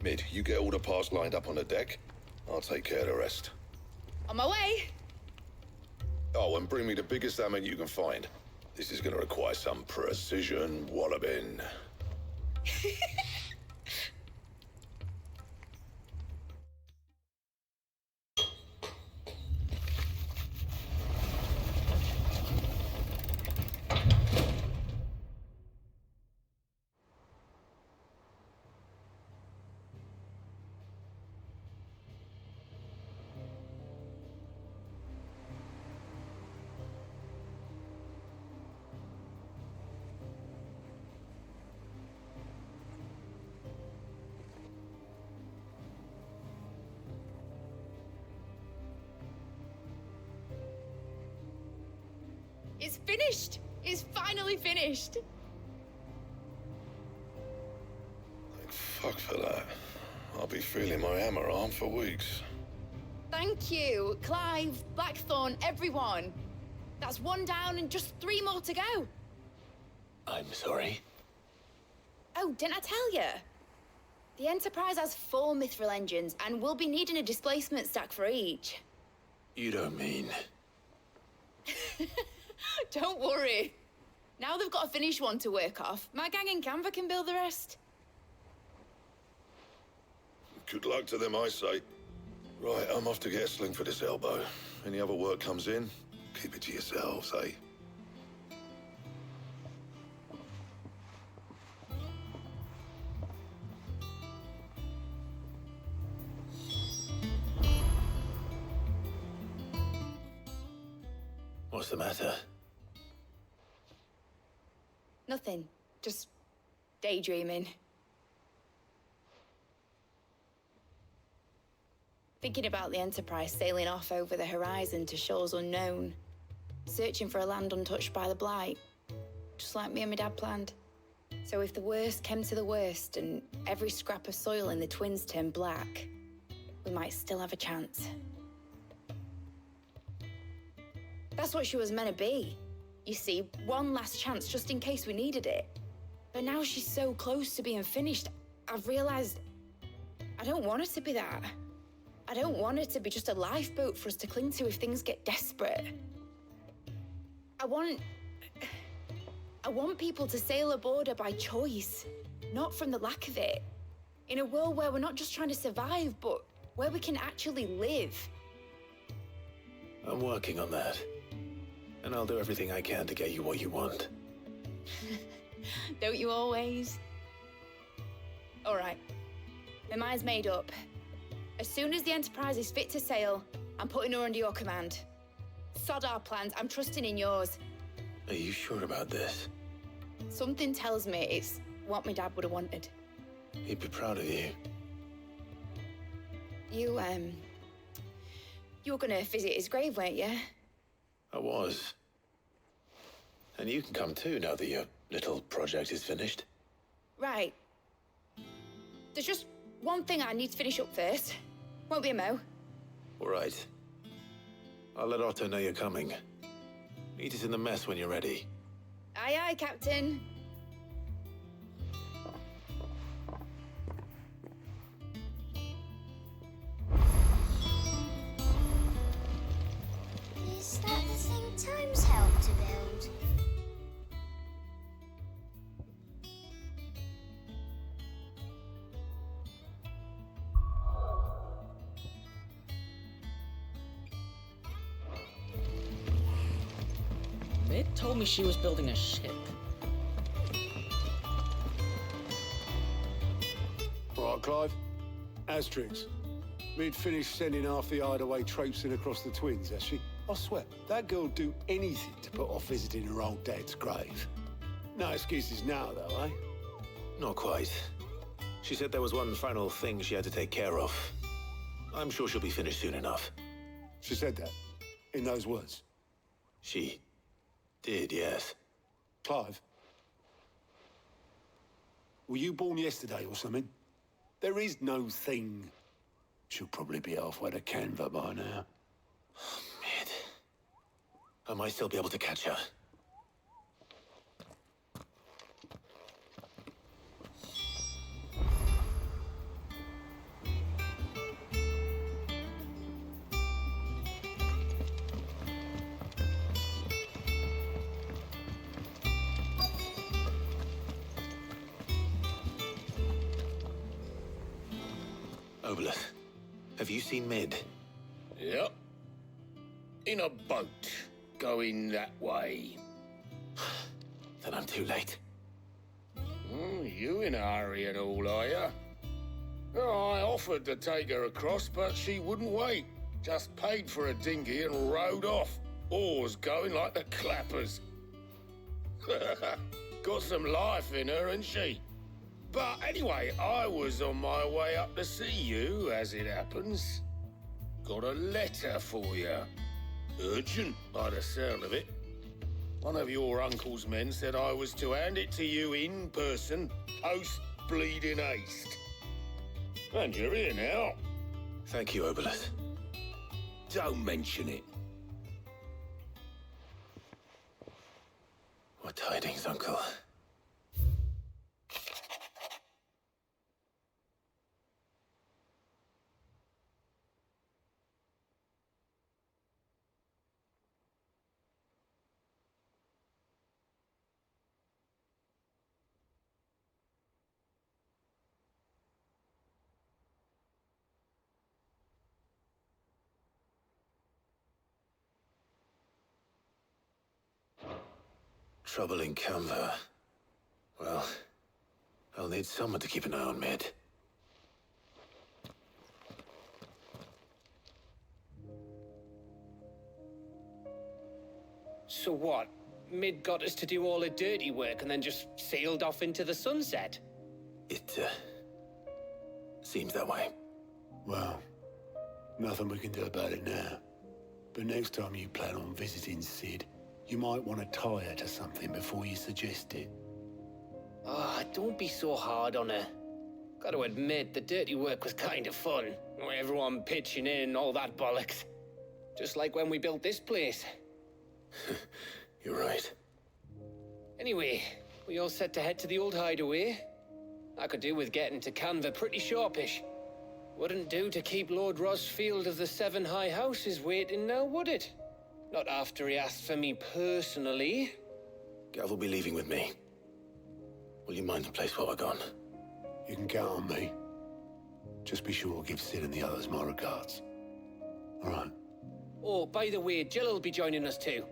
Mid, you get all the parts lined up on the deck. I'll take care of the rest. On my way. Oh, and bring me the biggest hammer you can find. This is gonna require some precision walloping. It's finished! It's finally finished! Thank fuck for that. I'll be feeling my hammer arm for weeks. Thank you, Clive, Blackthorn, everyone. That's one down and just 3 more to go. I'm sorry. Oh, didn't I tell you? The Enterprise has 4 mithril engines, and we'll be needing a displacement stack for each. You don't mean... Don't worry. Now they've got a finished one to work off, my gang in Canva can build the rest. Good luck to them, I say. Right, I'm off to get a sling for this elbow. Any other work comes in, keep it to yourselves, eh? What's the matter? Nothing. Just daydreaming. Thinking about the Enterprise sailing off over the horizon to shores unknown, searching for a land untouched by the Blight, just like me and my dad planned. So if the worst came to the worst and every scrap of soil in the Twins turned black, we might still have a chance. That's what she was meant to be. You see, one last chance just in case we needed it. But now she's so close to being finished, I've realized I don't want her to be that. I don't want her to be just a lifeboat for us to cling to if things get desperate. I want people to sail aboard her by choice, not from the lack of it. In a world where we're not just trying to survive, but where we can actually live. I'm working on that. And I'll do everything I can to get you what you want. Don't you always? All right. My mind's made up. As soon as the Enterprise is fit to sail, I'm putting her under your command. Sod our plans, I'm trusting in yours. Are you sure about this? Something tells me it's what my dad would have wanted. He'd be proud of you. You were gonna visit his grave, weren't you? I was. And you can come too now that your little project is finished. Right. There's just one thing I need to finish up first. Won't be a mo. All right. I'll let Otto know you're coming. Meet us in the mess when you're ready. Aye, aye, Captain. Is that the thing Times helped to build? Mid told me she was building a ship. All right, Clive. Asterix. Mid finished sending half the hideaway traipsing across the Twins, has she? I swear, that girl'd do anything to put off visiting her old dad's grave. No excuses now, though, eh? Not quite. She said there was one final thing she had to take care of. I'm sure she'll be finished soon enough. She said that? In those words? She did, yes. Clive? Were you born yesterday or something? There is no thing. She'll probably be halfway to Canva by now. Mid. I might still be able to catch her. Obolus, have you seen Mid? Yep. In a boat, going that way. Then I'm too late. You in a hurry and all, are ya? Oh, I offered to take her across, but she wouldn't wait. Just paid for a dinghy and rowed off. Oars going like the clappers. Got some life in her, ain't she? But anyway, I was on my way up to see you, as it happens. Got a letter for you. Urgent, by the sound of it. One of your uncle's men said I was to hand it to you in person, post-bleeding haste. And you're here now. Thank you, Obolus. Don't mention it. What tidings, Uncle? Trouble in Canva. Well, I'll need someone to keep an eye on Mid. So what? Mid got us to do all the dirty work and then just sailed off into the sunset? It, seems that way. Well, nothing we can do about it now. But next time you plan on visiting Sid, you might want to tie her to something before you suggest it. Ah, don't be so hard on her. Gotta admit, the dirty work was kind of fun. Everyone pitching in and all that bollocks. Just like when we built this place. You're right. Anyway, we all set to head to the old hideaway. I could do with getting to Canva pretty sharpish. Wouldn't do to keep Lord Rosfield of the Seven High Houses waiting now, would it? Not after he asked for me personally. Gav will be leaving with me. Will you mind the place while we're gone? You can count on me. Just be sure to give Sid and the others my regards. All right. Oh, by the way, Jill will be joining us too.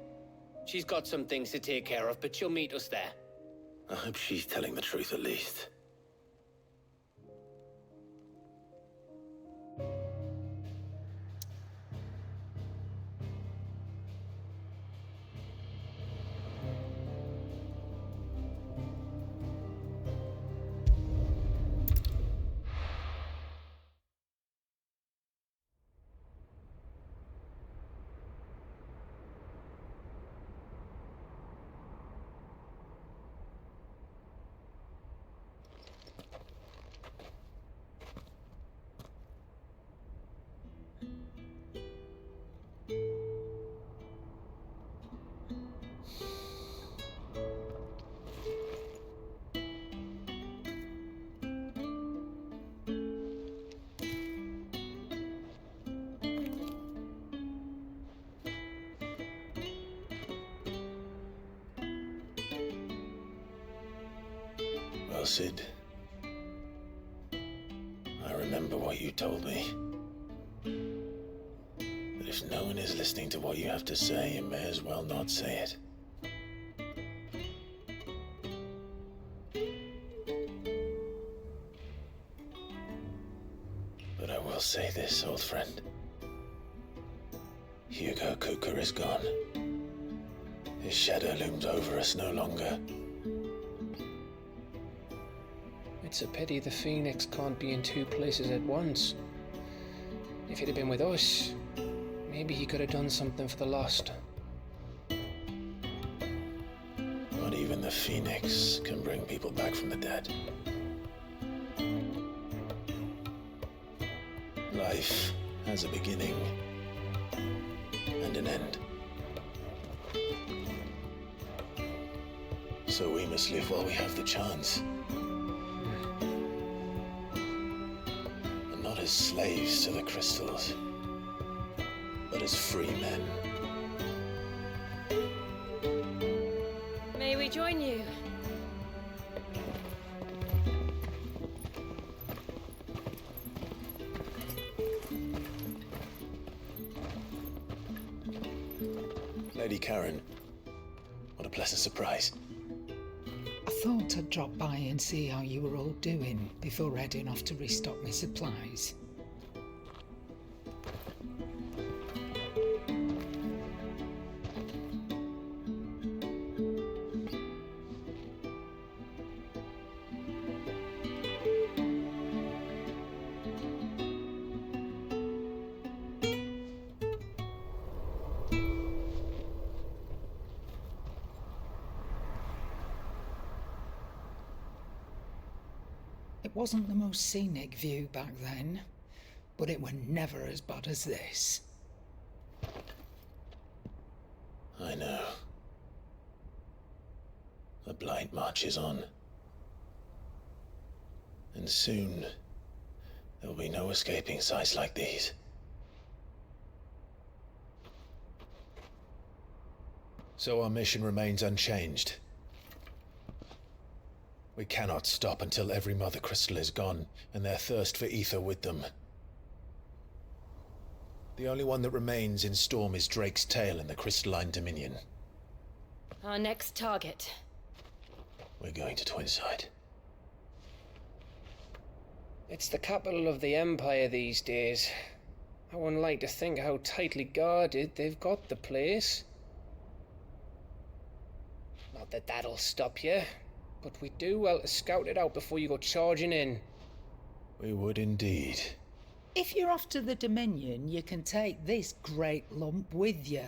She's got some things to take care of, but she'll meet us there. I hope she's telling the truth at least. Well, Sid, I remember what you told me. That if no one is listening to what you have to say, you may as well not say it. But I will say this, old friend. Hugo Kuka is gone. His shadow looms over us no longer. It's a pity the Phoenix can't be in two places at once. If he'd have been with us, maybe he could have done something for the lost. Not even the Phoenix can bring people back from the dead. Life has a beginning and an end. So we must live while we have the chance. And not as slaves to the crystals, but as free men. May we join you? Lady Karen, what a pleasant surprise. I thought I'd drop by and see how you were all doing before heading off to restock my supplies. It wasn't the most scenic view back then, but it were never as bad as this. I know. The blight marches on. And soon, there will be no escaping sights like these. So our mission remains unchanged. We cannot stop until every Mother Crystal is gone, and their thirst for ether with them. The only one that remains in Storm is Drake's tail in the Crystalline Dominion. Our next target. We're going to Twinside. It's the capital of the Empire these days. I wouldn't like to think how tightly guarded they've got the place. Not that that'll stop you. But we do well to scout it out before you go charging in. We would indeed. If you're off to the Dominion, you can take this great lump with you.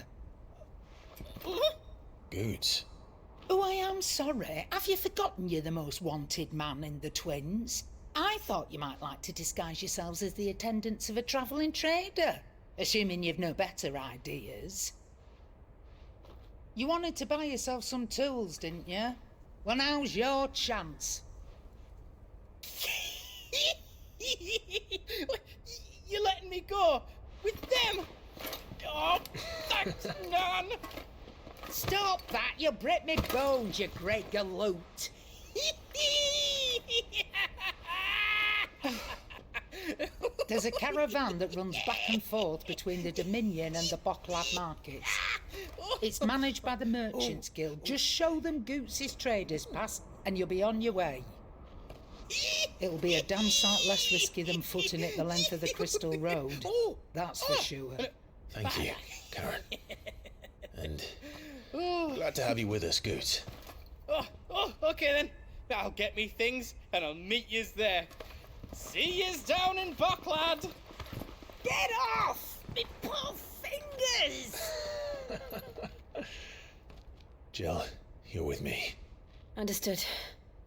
Goods. Oh, I am sorry. Have you forgotten you're the most wanted man in the Twins? I thought you might like to disguise yourselves as the attendants of a travelling trader, assuming you've no better ideas. You wanted to buy yourself some tools, didn't you? Well, now's your chance. You're letting me go with them? Oh, thanks, Nan. Stop that! You'll break me bones, you great galoot. There's a caravan that runs back and forth between the Dominion and the Bocklad markets. It's managed by the Merchants Guild. Just show them Goots' traders pass and you'll be on your way. It'll be a damn sight less risky than footing it the length of the Crystal Road. That's for sure. Thank you, Karen. And glad to have you with us, Goots. Okay then. I'll get me things and I'll meet yous there. See yous down in Bocklad. Get off! Me poor fingers! Jill, you're with me. Understood.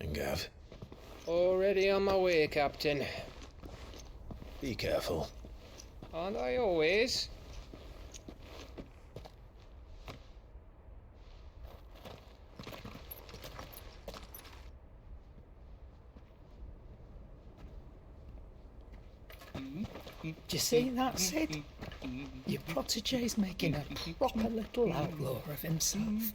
And Gav? Already on my way, Captain. Be careful. Aren't I always? Do you see that, Sid? Your protege's making a proper little outlaw of himself.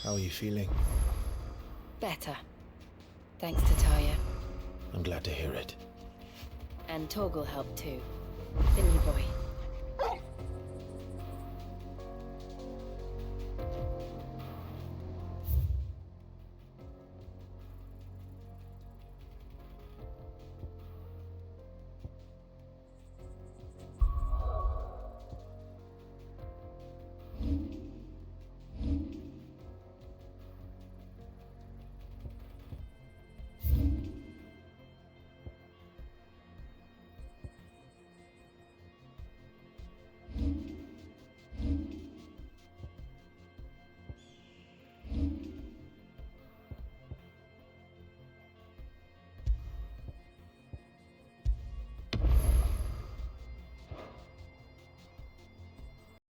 How are you feeling? Better. Thanks to Taya. I'm glad to hear it. And Torgal helped too. Didn't he, boy?